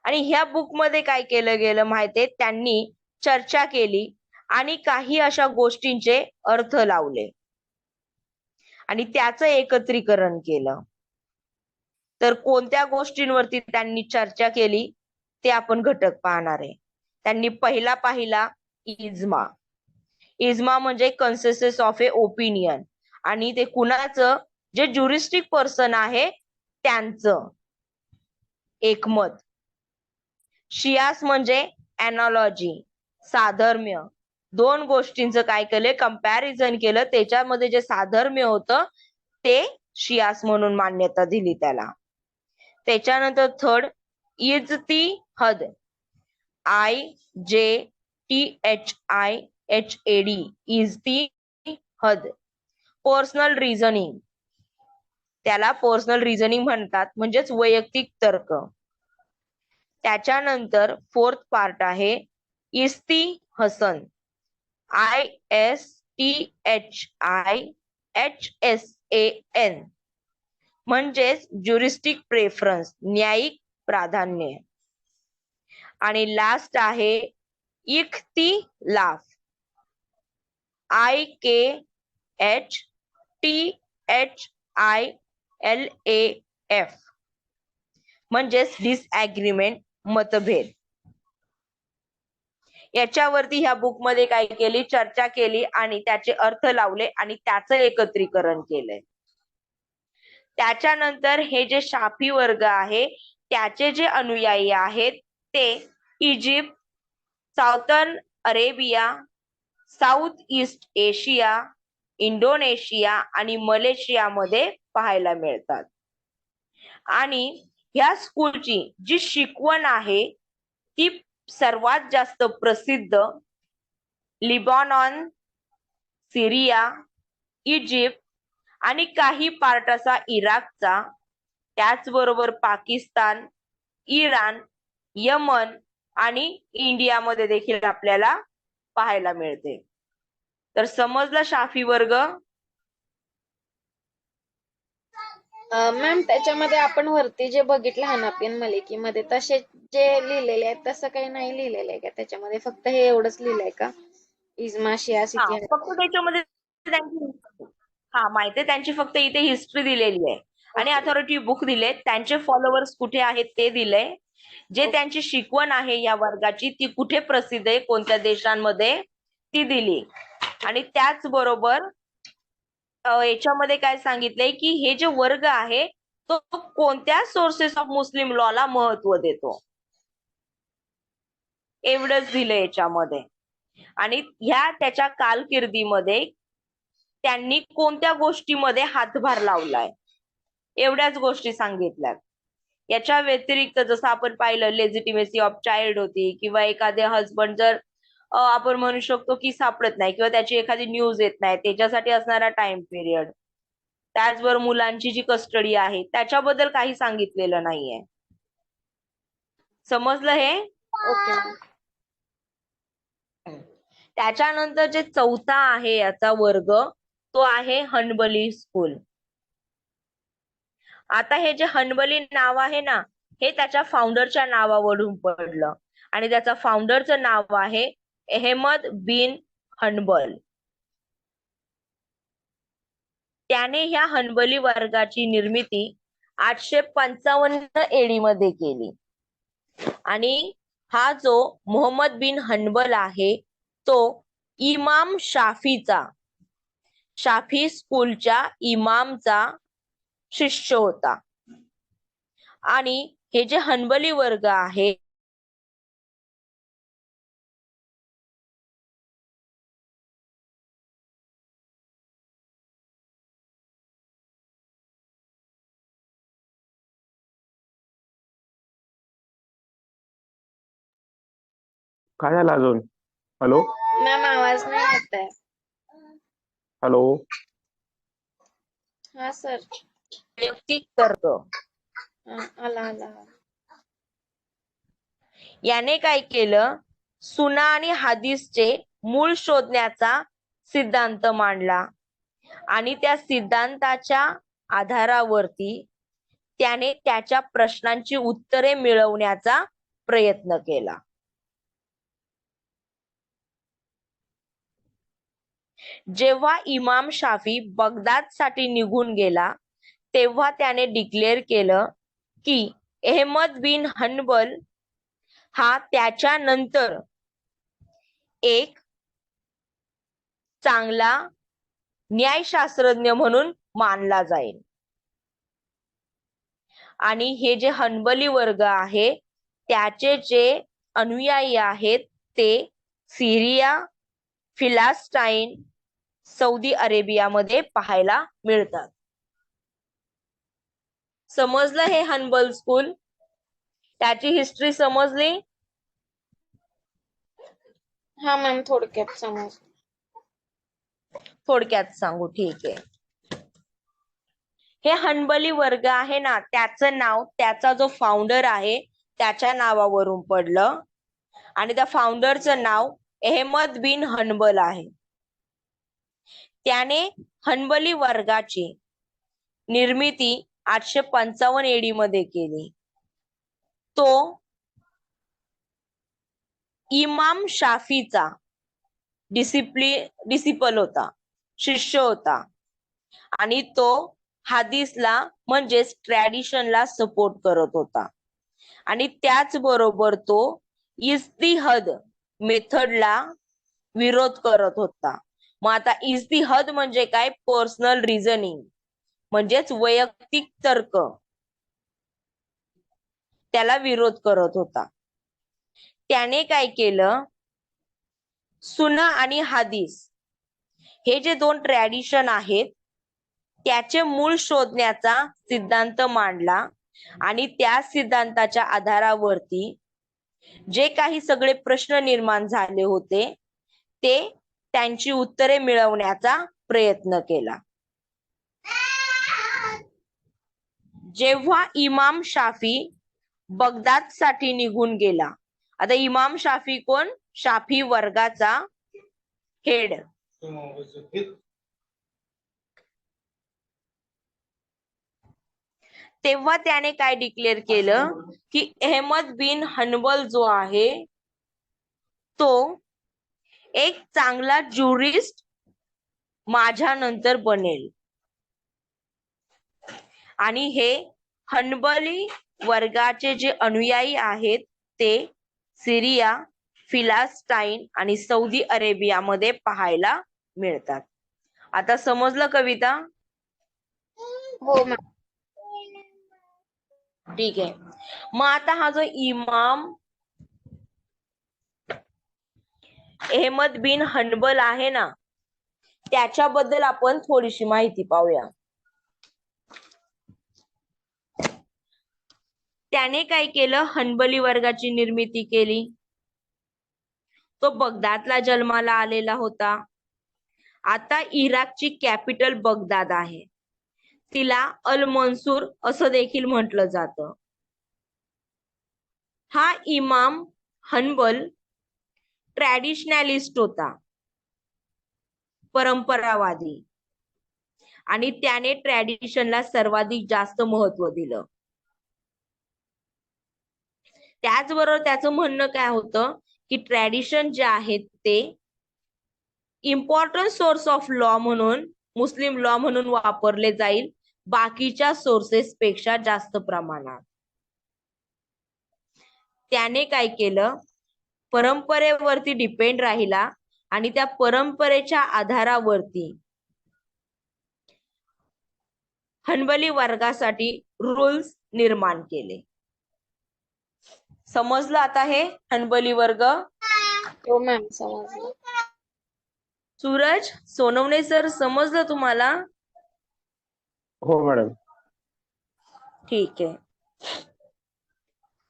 आणि ह्या बुक मध्ये काय केलं गेलं माहितीये, त्यांनी चर्चा केली आणि काही अशा गोष्टींचे अर्थ लावले आणि त्याचं एकत्रीकरण केलं. तर कोणत्या गोष्टींवरती त्यांनी चर्चा केली ते आपण घटक पाहणार आहे. त्यांनी पहिला पाहिला इजमा. इजमा म्हणजे कन्सेन्सस ऑफ ए ओपिनियन, आणि ते कुणाचं, जे ज्युरिस्टिक पर्सन आहे त्यांचं एकमत. शियास म्हणजे अॅनॉलॉजी, साधर्म्य. दोन गोष्टींचं काय केलं, कंपॅरिझन केलं, त्याच्यामध्ये जे साधर्म्य होतं ते शियास म्हणून मान्यता दिली त्याला. त्याच्यानंतर थर्ड इज्तिहद, IJTHIHAD, इज्तिहद. पर्सनल रिझनिंग, त्याला पर्सनल रिझनिंग म्हणतात, म्हणजेच वैयक्तिक तर्क. त्याच्यानंतर फोर्थ पार्ट आहे इस्तिहसन, ISTHIHSAN, म्हणजेच ज्युरिस्टिक प्रेफरन्स, न्यायिक प्राधान्य. आणि लास्ट आहे इख्तिलाफ, IKHTHILAF, म्हणजेच डिसएग्रीमेंट, मतभेद. याच्यावरती ह्या बुक मध्ये काय केली, चर्चा केली आणि त्याचे अर्थ लावले आणि त्याचं एकत्रीकरण केलंय. त्याच्यानंतर हे जे शाफी वर्ग आहे त्याचे जे अनुयायी आहेत ते Egypt, Southern Arabia, south east Asia, Indonesia आणि मलेशियामध्ये पाहायला मिळतात. आणि ह्या स्कूलची जी शिकवण आहे ती सर्वात जास्त प्रसिद्ध लिबॉनॉन, सिरिया, इजिप्त आणि काही पार्ट असा इराकचा, त्याचबरोबर पाकिस्तान, इराण, यमन आणि इंडियामध्ये देखील आपल्याला पाहायला मिळते. तर समजला शाफी वर्ग? मॅम त्याच्यामध्ये आपण वरती जे बघितलं हनाफी मलिकीमध्ये तसे जे लिहिलेले आहेत तसं काही नाही लिहिलेलं आहे का त्याच्यामध्ये? फक्त हे एवढंच लिहिलंय का, इजमा, शियास, इतिहास? फक्त त्याच्यामध्ये माहितीये, त्यांची फक्त इथे हिस्ट्री दिलेली आहे आणि अथॉरिटी बुक दिले, त्यांचे फॉलोअर्स कुठे आहेत ते दिलंय, जे त्यांची शिकवण आहे या वर्गाची ती कुठे प्रसिद्ध आहे, कोणत्या देशांमध्ये, ती दिली. आणि त्याचबरोबर याच्यामध्ये काय सांगितलंय की हे जे वर्ग आहे तो कोणत्या सोर्सेस ऑफ मुस्लिम लॉ ला महत्व देतो, एवढंच दिलंय याच्यामध्ये. आणि ह्या त्याच्या कारकिर्दीमध्ये त्यांनी कोणत्या गोष्टीमध्ये हातभार लावलाय एवढ्याच गोष्टी सांगितल्यात. याच्या व्यतिरिक्त जसं आपण पाहिलं लेजिटिमेसी ऑफ चाइल्ड होती, किंवा एखादे हजबंड जर आपण म्हणू शकतो की सापडत नाही किंवा त्याची एखादी न्यूज येत नाही त्याच्यासाठी असणारा टाइम पिरियड, त्याचबरोबर मुलांची जी कस्टडी आहे त्याच्याबद्दल काही सांगितलेलं नाहीये. समजलं हे? ओके. त्याच्यानंतर जे चौथा आहे याचा वर्ग तो आहे हनबली स्कूल. आता हे जे हनबली नाव आहे ना हे त्याच्या फाउंडरच्या नावावरून पडलं आणि त्याचा फाउंडरचं नाव आहे अहमद बिन हनबल. त्याने ह्या हनबली वर्गाची निर्मिती 855 AD मध्ये केली. आणि हा जो मोहम्मद बिन हनबल आहे तो इमाम शाफीचा, शाफी स्कूलच्या इमामचा शिष्य होता. आणि हे जे हनबली वर्ग आहे काय झालं अजून? हॅलो? येत आहे. हॅलो. हा सर. वैयक्तिक तर्क. आला आला. याने काय केलं, सुना आणि हदीसचे मूळ शोधण्याचा सिद्धांत मांडला आणि त्या सिद्धांताच्या आधारावरती त्याने त्याच्या प्रश्नांची उत्तरे मिळवण्याचा प्रयत्न केला. जेव्हा इमाम शाफी बगदादसाठी निघून गेला तेव्हा त्याने डिक्लेअर केलं की अहमद बिन हनबल हा त्याच्यानंतर एक चांगला न्यायशास्त्रज्ञ म्हणून मानला जाईल. आणि हे जे हनबली वर्ग आहे त्याचे जे अनुयायी आहेत ते सिरिया, फिलिस्टाईन, सौदी अरेबियामध्ये पाहायला मिळतात. समजलं हे हनबल स्कूल? त्याची हिस्ट्री समजली? हा मॅम, थोडक्यात समज. थोडक्यात सांगू, ठीक आहे. हे हनबली वर्ग आहे ना, त्याचं नाव त्याचा जो फाउंडर आहे त्याच्या नावावरून पडलं आणि त्या फाउंडरचं नाव अहमद बिन हनबल आहे. त्याने हनबली वर्गाची निर्मिती 855 AD मध्ये केली. तो इमाम शाफीचा डिसिपल होता, शिष्य होता आणि तो हदीसला म्हणजेच ट्रॅडिशनला सपोर्ट करत होता आणि त्याचबरोबर तो इज्तिहाद मेथडला विरोध करत होता. मग आता इज्तिहाद म्हणजे काय? पर्सनल रिझनिंग म्हणजेच वैयक्तिक तर्क, त्याला विरोध करत होता. त्याने काय केलं, सुन्ना आणि हदीस हे जे दोन ट्रॅडिशन आहेत त्याचे मूळ शोधण्याचा सिद्धांत मांडला आणि त्या सिद्धांताच्या आधारावरती जे काही सगळे प्रश्न निर्माण झाले होते ते त्यांची उत्तरे मिळवण्याचा प्रयत्न केला. जेव्हा इमाम शाफी बगदादसाठी निघून गेला, आता इमाम शाफी कोण? शाफी वर्गाचा हेड. तेव्हा त्याने काय डिक्लेअर केलं की अहमद बिन हनबल जो आहे तो एक चांगला ज्युरिस्ट माझ्यानंतर बनेल. आणि हे हनबली वर्गाचे जे अनुयायी आहेत ते सिरिया, फिलिस्टाईन आणि सौदी अरेबियामध्ये पाहायला मिळतात. आता समजलं कविता? हो मॅम. ठीक आहे. मग आता हा जो इमाम अहमद बिन हनबल आहे ना, त्याच्याबद्दल आपण थोडीशी माहिती पाहूया. त्याने काय केलं, हनबली वर्गाची निर्मिती केली. तो बगदादला जन्माला आलेला होता. आता इराकची कॅपिटल बगदाद आहे, तिला अल मनसूर असं देखील म्हटलं जातं. हा इमाम हनबल ट्रॅडिशनलिस्ट होता, परंपरावादी, आणि त्याने ट्रॅडिशनला सर्वाधिक जास्त महत्व दिलं. त्याचबरोबर त्याचं म्हणणं काय होतं की ट्रॅडिशन जे आहेत ते इम्पॉर्टंट सोर्स ऑफ लॉ म्हणून, मुस्लिम लॉ म्हणून वापरले जाईल बाकीच्या सोर्सेस पेक्षा जास्त प्रमाणात. त्याने काय केलं, परंपरेवरती डिपेंड राहिला आणि त्या परंपरेच्या आधारावरती हनबली वर्गासाठी रूल्स निर्माण केले. समजलं आता हे हनबली वर्ग? हो मॅम, समजलं. सूरज सोनवणे सर, समजलं तुम्हाला? हो मॅडम. ठीक आहे.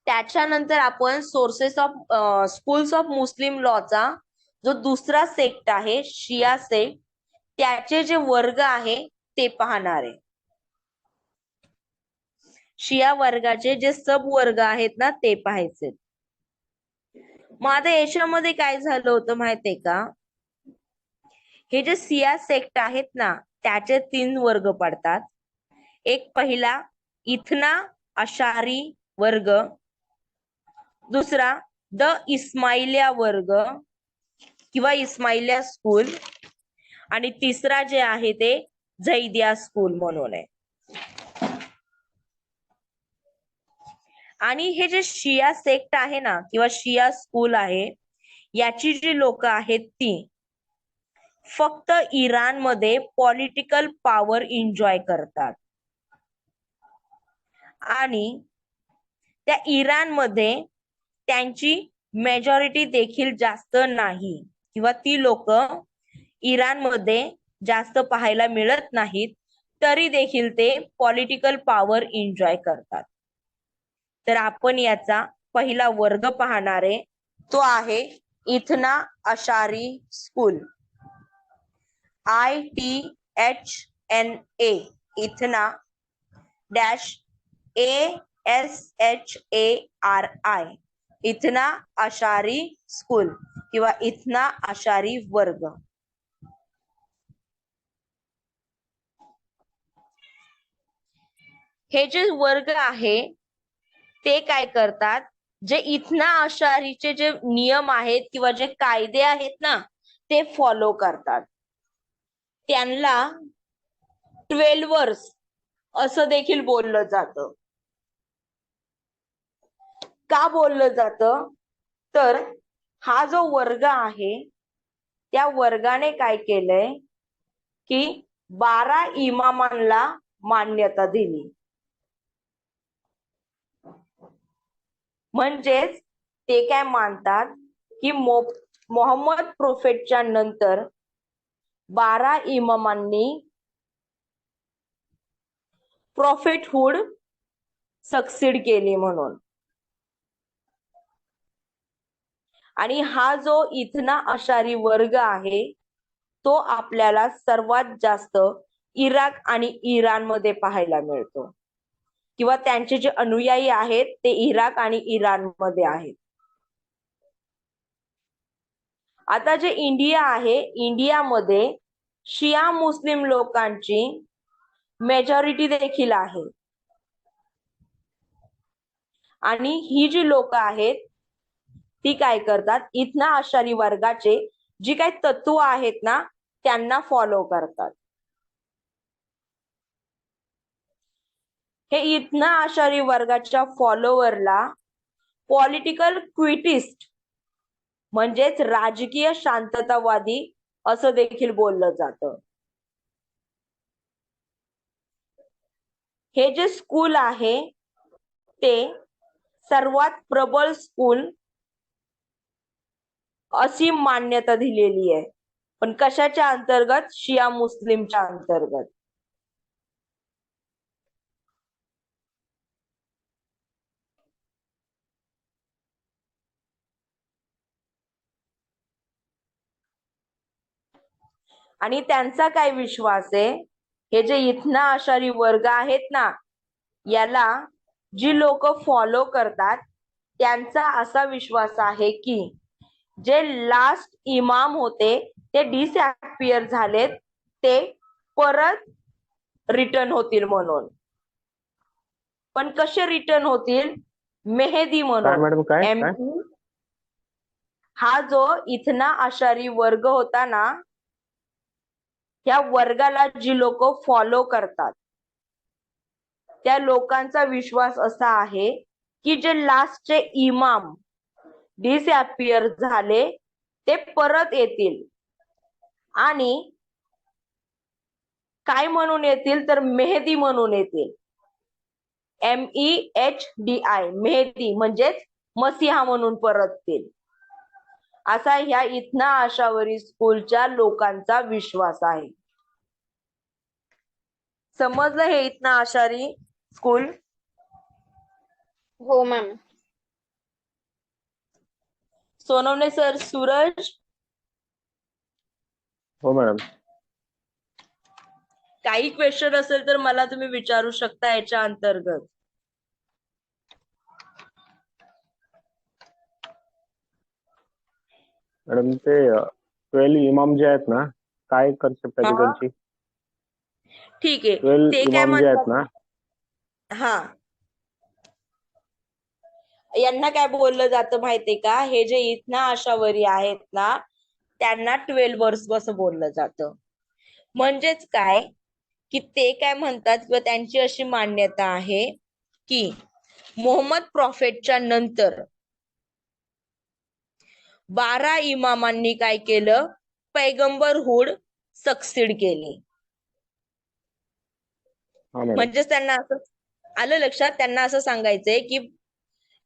त्याच्यानंतर आपण sources of schools of Muslim लॉचा जो दुसरा सेक्ट आहे शिया सेक्ट, त्याचे जे वर्ग आहे ते पाहणार आहे. शिया वर्गाचे जे सब वर्ग आहेत ना ते पाहायचे. मग आता याच्यामध्ये काय झालं होतं माहितीये का, हे जे सिया सेक्ट आहेत ना त्याचे 3 वर्ग पडतात. एक पहिला इथना अशारी वर्ग, दुसरा द इस्माइलिया वर्ग किंवा इस्माइलिया स्कूल, आणि तिसरा जे आहे ते झैदिया स्कूल म्हणून आहे. आणि हे जे शिया सेक्ट आहे ना किंवा शिया स्कूल आहे, याची जी लोक आहेत ती फक्त इराणमध्ये पॉलिटिकल पॉवर एन्जॉय करतात. आणि त्या इराणमध्ये त्यांची मेजॉरिटी देखील जास्त नाही, किंवा ती लोक इराणमध्ये जास्त पाहायला मिळत नाहीत, तरी देखील ते पॉलिटिकल पॉवर एन्जॉय करतात. तर आपण याचा पहिला वर्ग पाहणार आहे, तो आहे Ithna Ashari school, ITHNA, Ithna dash ASHARI, Ithna Ashari school किंवा इथना अशारी वर्ग. हे जे वर्ग आहे ते काय करतात, जे इथना अशारीचे जे नियम आहेत किंवा जे कायदे आहेत ना ते फॉलो करतात. त्यांना 12ers असं देखील बोललं जातं. का बोललं जातं, तर हा जो वर्ग आहे त्या वर्गाने काय केलंय की 12 इमामांना मान्यता दिली. म्हणजेच ते काय मानतात की मोहम्मद प्रोफेटच्या नंतर 12 इमामांनी प्रॉफिटहुड सक्सीड केली म्हणून. आणि हा जो इथना अशारी वर्ग आहे तो आपल्याला सर्वात जास्त इराक आणि इराणमध्ये पाहायला मिळतो, किंवा त्यांचे जे अनुयायी आहेत ते इराक आणि इराणमध्ये आहेत. आता जे इंडिया आहे, इंडियामध्ये शिया मुस्लिम लोकांची मेजॉरिटी देखील आहे. आणि ही जी लोक आहेत ती काय करतात, इथना अशारी वर्गाचे जी काही तत्व आहेत ना त्यांना फॉलो करतात. हे इथना अशारी वर्गाच्या फॉलोवरला पॉलिटिकल क्विटिस्ट म्हणजेच राजकीय शांततावादी असं देखील बोललं जातं. हे जे स्कूल आहे ते सर्वात प्रबळ स्कूल अशी मान्यता दिलेली आहे, पण कशाच्या अंतर्गत, शिया मुस्लिमच्या अंतर्गत. आणि त्यांचा काय विश्वास आहे, हे जे इथना अशारी वर्ग आहेत ना याला जी लोक फॉलो करतात त्यांचा असा विश्वास आहे की जे लास्ट इमाम होते ते डिसअपियर झालेत, ते परत रिटर्न होतील म्हणून. पण कसे रिटर्न होतील, मेहदी म्हणून. मॅडम काय हा जो इथना अशारी वर्ग होता ना, या वर्गाला जी लोक फॉलो करतात त्या लोकांचा विश्वास असा आहे की जे लास्टचे इमाम डिसअपियर झाले ते परत येतील, आणि काय म्हणून येतील, तर मेहदी म्हणून येतील. MEHDI, मेहदी म्हणजेच मसीहा म्हणून परततील, असा ह्या इथना अशावरी स्कूलच्या लोकांचा विश्वास आहे. समजलं हे इथना अशारी स्कूल? हो मॅम. सोनवणे सर, सूरज हो मॅडम. काही क्वेश्चन असेल तर मला तुम्ही विचारू शकता याच्या अंतर्गत. मॅडम ते 12 इमाम जे आहेत ना, काय कन्सेप्ट आहे हा त्यांची? ठीक आहे. 12 ते काय इमाम जे आहेत म्हणतात, ना, हा यांना काय बोललं जातं माहितीये का, हे जे इथना आशावरी आहेत ना त्यांना 12 वर्स असं बोललं जातं. म्हणजेच काय की ते काय म्हणतात किंवा त्यांची अशी मान्यता आहे की मोहम्मद प्रॉफेटच्या नंतर 12 इमामांनी काय केलं, पैगंबरहूड सक्सीड केली. हा मॅडम. म्हणजेच त्यांना असं आलं लक्षात, त्यांना असं सांगायचंय की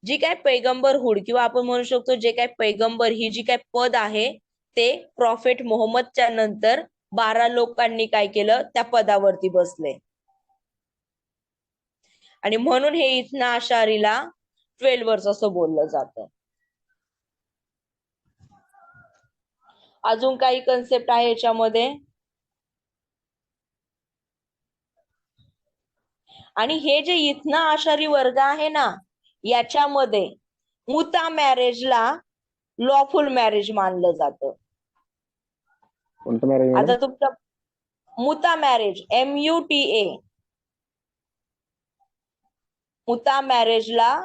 जी काय पैगंबरहूड किंवा आपण म्हणू शकतो जे काय पैगंबर ही जी काय पद आहे ते प्रॉफेट मोहम्मदच्या नंतर 12 लोकांनी काय केलं, त्या पदावरती बसले. आणि म्हणून हे इथना आशारीला 12 वर्स असं बोललं जातं. अजून काही कन्सेप्ट आहे याच्यामध्ये? आणि हे जे इथना आशारी वर्ग आहे ना याच्यामध्ये मुता मॅरेजला लॉफुल मॅरेज मानलं जातं. कोणतं मॅरेज मॅडम? आता तुमचं मुता मॅरेज MUTA, मुता मॅरेजला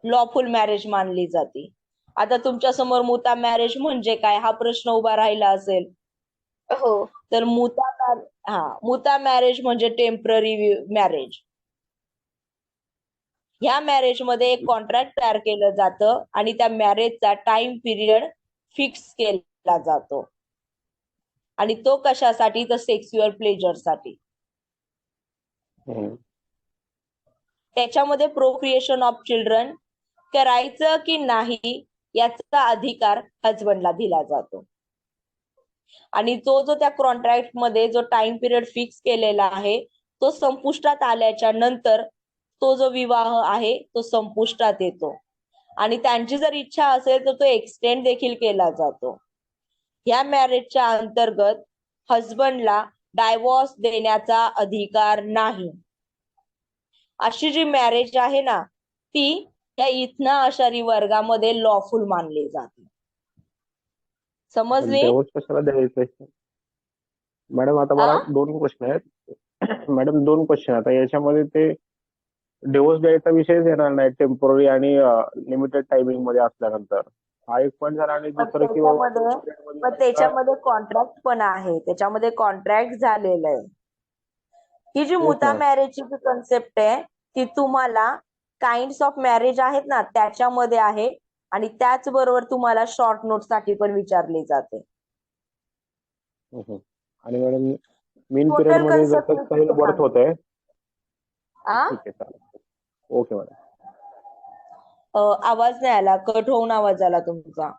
लॉफुल मॅरेज मानली जाते. आता तुमच्या समोर मुता मॅरेज म्हणजे काय हा प्रश्न उभा राहिला असेल. हो. तर मुता मॅरेज म्हणजे टेम्पररी मॅरेज. ह्या मॅरेज मध्ये एक कॉन्ट्रॅक्ट तयार केलं जातं आणि त्या मॅरेजचा टाइम पिरियड फिक्स केला जातो. आणि तो कशासाठी, तर सेक्स्युअल प्लेजरसाठी. त्याच्यामध्ये प्रोक्रिएशन ऑफ चिल्ड्रन करायचं की नाही याचा अधिकार हजबंडला दिला जातो. आणि जो त्या कॉन्ट्रॅक्ट मध्ये जो टाइम पिरियड फिक्स केलेला आहे तो संपुष्टात आल्याच्या नंतर तो जो विवाह आहे तो संपुष्टात येतो. आणि त्यांची जर इच्छा असेल तर तो एक्सटेंड देखील केला जातो. ह्या मॅरेजच्या अंतर्गत हजबंडला डायव्होर्स देण्याचा अधिकार नाही. अशी जी मॅरेज आहे ना ती या इथना आशारी वर्गामध्ये लॉफुल मानली जाते. समजली? डिवोर्स कशाला द्यायचं मॅडम? आता मला 2 प्रश्न आहेत मॅडम, 2 क्वेश्चन. आता याच्यामध्ये ते डिवोर्स द्यायचा विषयच येणार नाही टेम्पोररी आणि लिमिटेड टायमिंग मध्ये असल्यानंतर. हा एक पॉईंट झाला. आणि दुसरं की त्याच्यामध्ये कॉन्ट्रॅक्ट पण आहे, त्याच्यामध्ये कॉन्ट्रॅक्ट झालेलं आहे. ही जी मुता मॅरेजची जी कन्सेप्ट आहे ती तुम्हाला काइंड्स ऑफ मॅरेज आहेत ना त्याच्यामध्ये आहे. आणि त्याचबरोबर तुम्हाला शॉर्ट नोट साठी पण विचारली जाते. आणि मॅडम मीन पिरियड टोटल मध्ये जर कन्सेप्ट चाइल्ड बर्थ होत आहे, आ ठीक आहे, चालेल. Okay madam. आवाज नाही आला, कट होऊन आवाज आला तुमचा.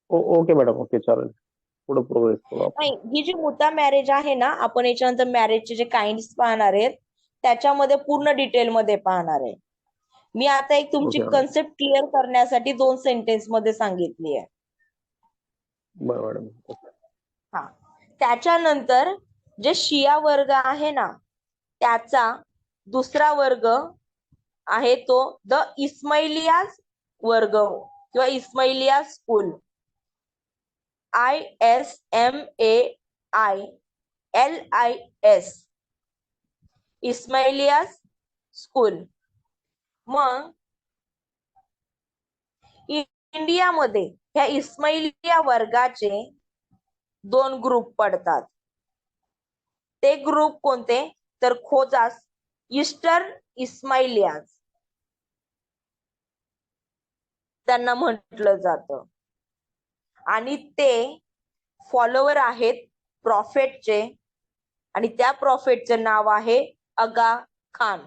ओके मॅडम, ओके, चालेल. पुढे प्रोग्रेस करू आपण. नाही, ही जी मुता मॅरेज आहे ना आपण याच्यानंतर मॅरेजचे जे काइंड्स पाहणार आहेत त्याच्यामध्ये पूर्ण डिटेल मध्ये पाहणार आहे. मी आता एक तुमची ओके मॅडम. कन्सेप्ट क्लिअर करण्यासाठी 2 सेंटेन्स मध्ये सांगितली आहे. बरं मॅडम. हा, त्याच्यानंतर जे शिया वर्ग आहे ना त्याचा दुसरा वर्ग आहे तो द इस्माइलियास वर्ग किंवा Ismailia school. ISMAILIS, Ismailias school. मग इंडियामध्ये ह्या इस्माइलिया वर्गाचे 2 ग्रुप पडतात. ते ग्रुप कोणते, तर खोजास ईस्टर्न इस्माइलियास त्यांना म्हटलं जातं. आणि ते फॉलोवर आहेत प्रॉफेटचे. आणि त्या प्रॉफेटचं नाव आहे आगा खान,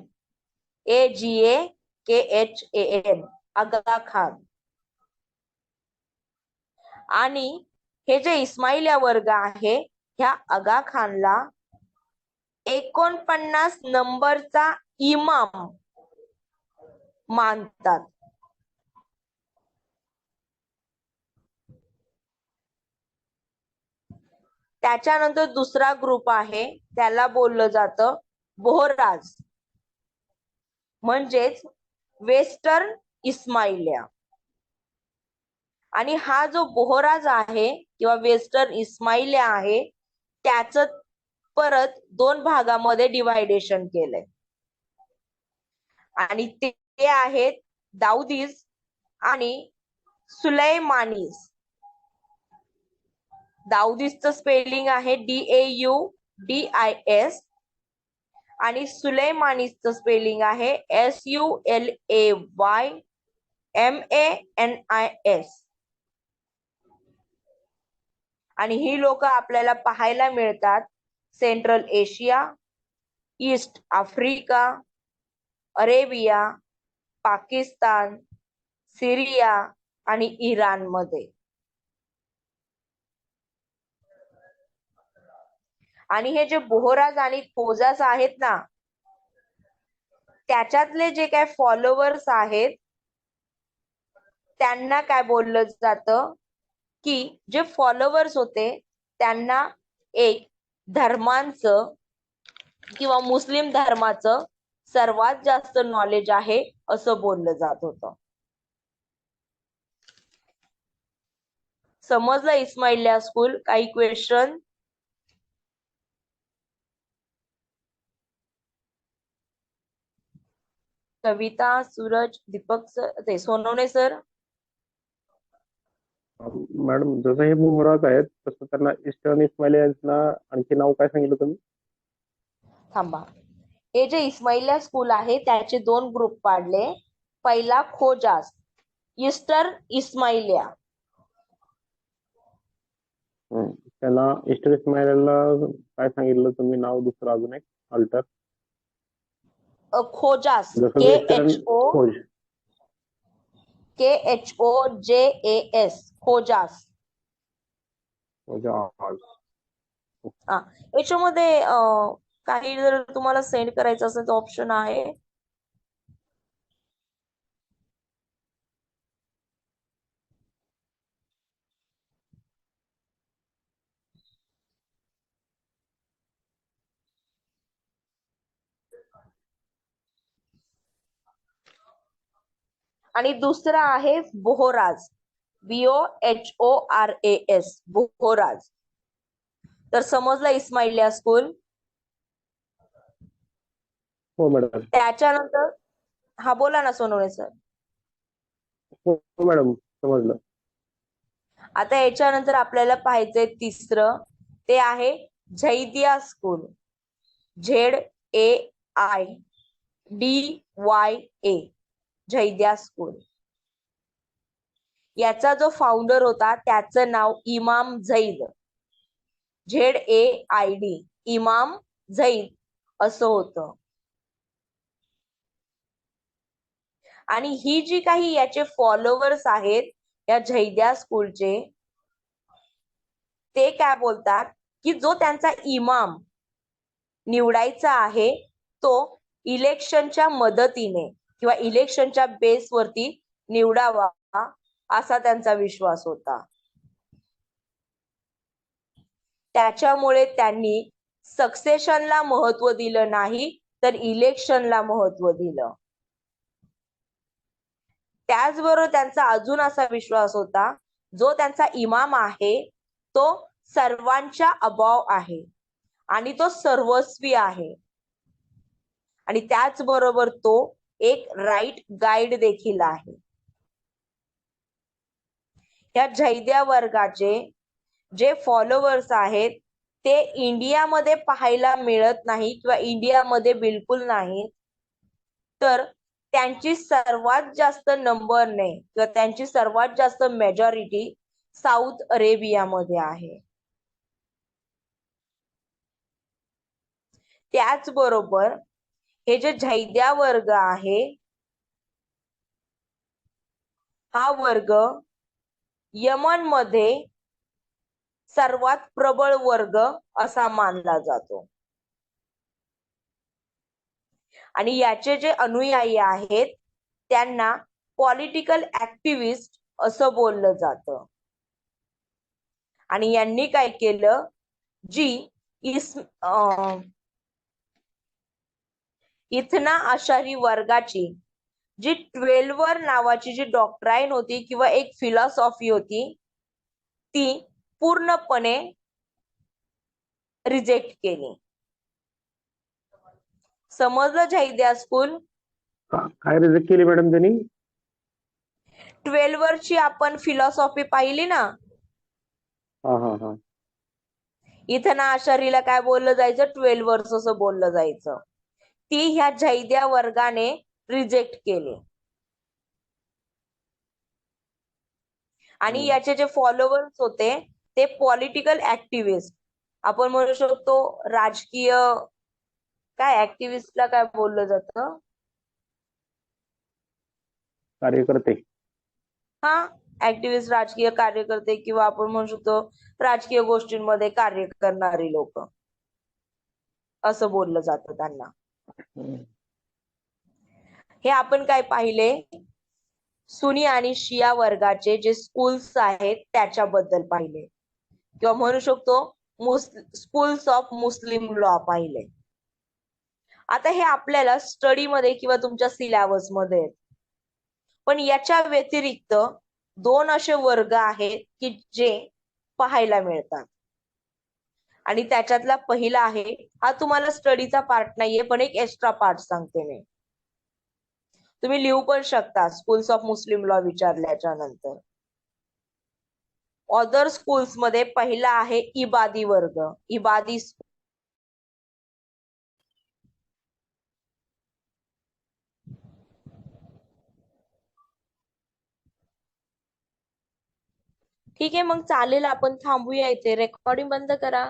AGAKHAN, आगा खान. आणि हे जे इस्माइलिया वर्ग आहे ह्या आगा खानला 49 नंबरचा इमाम मानतात. त्याच्यानंतर दुसरा ग्रुप आहे त्याला बोललं जातं बोहराज, म्हणजेच वेस्टर्न इस्माइलिया. आणि हा जो बोहराज आहे किंवा वेस्टर्न इस्माइलिया आहे त्याच परत 2 भागामध्ये डिवायडेशन केलंय. आणि ते आहेत दाऊदीज आणि सुलैमानीज. दाऊदीजचं स्पेलिंग आहे DAUDIS आणि सुलैमानीजचं स्पेलिंग आहे SULAYMANIS. आणि ही लोक आपल्याला पाहायला मिळतात central Asia, east Africa, Arabia, Pakistan, Syria आणि इराण मध्ये. आणि हे जे बोहराज आणि खोजास आहेत ना त्याच्यातले जे काय फॉलोवर्स आहेत त्यांना काय बोललं जातं की जे फॉलोवर्स होते त्यांना एक धर्मांचं किंवा मुस्लिम धर्माचं सर्वात जास्त नॉलेज आहे असं बोललं जात होतं. समजलं इस्माइलिया स्कूल? काही क्वेश्चन? कविता, सूरज, दीपक सर, ते सोनवणे सर. मॅडम जसं हे बोहराज आहेत तसं त्यांना ईस्टर्न इस्माइलियन्सना आणखी नाव काय सांगितलं तुम्ही? थांबा. हे जे इस्माइलिया स्कूल आहे त्याचे 2 ग्रुप पाडले. पहिला खोजास, ईस्टर्न इस्माइलिया. त्यांना ईस्टर्न इस्माइलियाला काय सांगितलं तुम्ही नाव दुसरं अजून एक अल्टर? खोजास, जसं वेस्टर्न खोज. KHOJAS, खोजास. याच्यामध्ये काही जर तुम्हाला सेंड करायचं असेल तर ऑप्शन आहे. आणि दुसरा आहे बोहराज, BOHORAS, बोहराज. तर समजलं इस्माइलिया स्कूल? हो मॅडम. त्याच्यानंतर हा बोला ना सोनवणे सर. हो मॅडम समजलं. आता याच्यानंतर आपल्याला पाहायचंय तिसरं, ते आहे झैदिया स्कूल, ZAIDYA, झैदिया स्कूल. याचा जो फाउंडर होता त्याचं नाव इमाम झैद, ZAID, इमाम झैद असं होतं. आणि ही जी काही याचे फॉलोवर्स आहेत या झैदिया स्कूलचे, ते काय बोलतात की जो त्यांचा इमाम निवडायचा आहे तो इलेक्शनच्या मदतीने किंवा इलेक्शनच्या बेसवरती निवडावा असा त्यांचा विश्वास होता. त्याच्यामुळे त्यांनी सक्सेशनला महत्व दिलं नाही तर इलेक्शनला महत्व दिलं. त्याचबरोबर त्यांचा अजून असा विश्वास होता जो त्यांचा इमाम आहे तो सर्वांच्या अबाव आहे आणि तो सर्वस्वी आहे आणि त्याचबरोबर तो एक राईट गाईड देखील आहे. या झैदिया वर्गाचे जे फॉलोवर्स आहेत ते इंडियामध्ये पाहायला मिळत नाही किंवा इंडियामध्ये बिलकुल नाही, तर त्यांची सर्वात जास्त नंबरने किंवा त्यांची सर्वात जास्त मेजॉरिटी साऊथ अरेबियामध्ये आहे. त्याचबरोबर हे जे झैदिया वर्ग आहे हा वर्ग यमन मध्ये सर्वात प्रबळ वर्ग असा मानला जातो. आणि याचे जे अनुयायी आहेत त्यांना पॉलिटिकल ऍक्टिव्हिस्ट असं बोललं जातं. आणि यांनी काय केलं जी इस इथना आशारी वर्गाची जी 12 नावाची जी डॉक्ट्राईन होती किंवा एक फिलॉसॉफी होती ती पूर्णपणे रिजेक्ट केली. समजलं जैद्या स्कूल? काय रिजेक्ट केली मॅडम त्यांनी? 12 ची आपण फिलॉसॉफी पाहिली ना. हा हा हा. इथं ना आशारीला काय बोललं जायचं, 12 असं बोललं जायचं. ती ह्या जैद्या वर्गाने रिजेक्ट केली. आणि याचे जे फॉलोअर्स होते ते पॉलिटिकल ऍक्टिव्हिस्ट, आपण म्हणू शकतो राजकीय, काय ऍक्टिव्हिस्टला काय बोललं जातं? कार्यकर्ते. हा, ऍक्टिव्हिस्ट राजकीय कार्यकर्ते किंवा आपण म्हणू शकतो राजकीय गोष्टींमध्ये कार्य करणारी लोक, असं बोललं जातं त्यांना. हे आपण काय पाहिले, सुनी आणि शिया वर्गाचे जे स्कूल्स आहेत त्याच्याबद्दल पाहिले, किंवा म्हणू शकतो स्कूल्स ऑफ मुस्लिम लॉ पाहिले. आता हे आपल्याला स्टडीमध्ये किंवा तुमच्या सिलेबस मध्ये, पण याच्या व्यतिरिक्त 2 असे वर्ग आहेत की जे पाहायला मिळतात. आणि त्याच्यातला पहिला आहे, हा तुम्हाला स्टडीचा पार्ट नाहीये पण एक एक्स्ट्रा पार्ट सांगते मी, तुम्ही लिहू पण शकता स्कूल्स ऑफ मुस्लिम लॉ विचारल्याच्या नंतर. अदर स्कूल्स मध्ये पहिला आहे इबादी वर्ग, इबादी. ठीक आहे, मग चालेल, आपण थांबूया इथे. रेकॉर्डिंग बंद करा.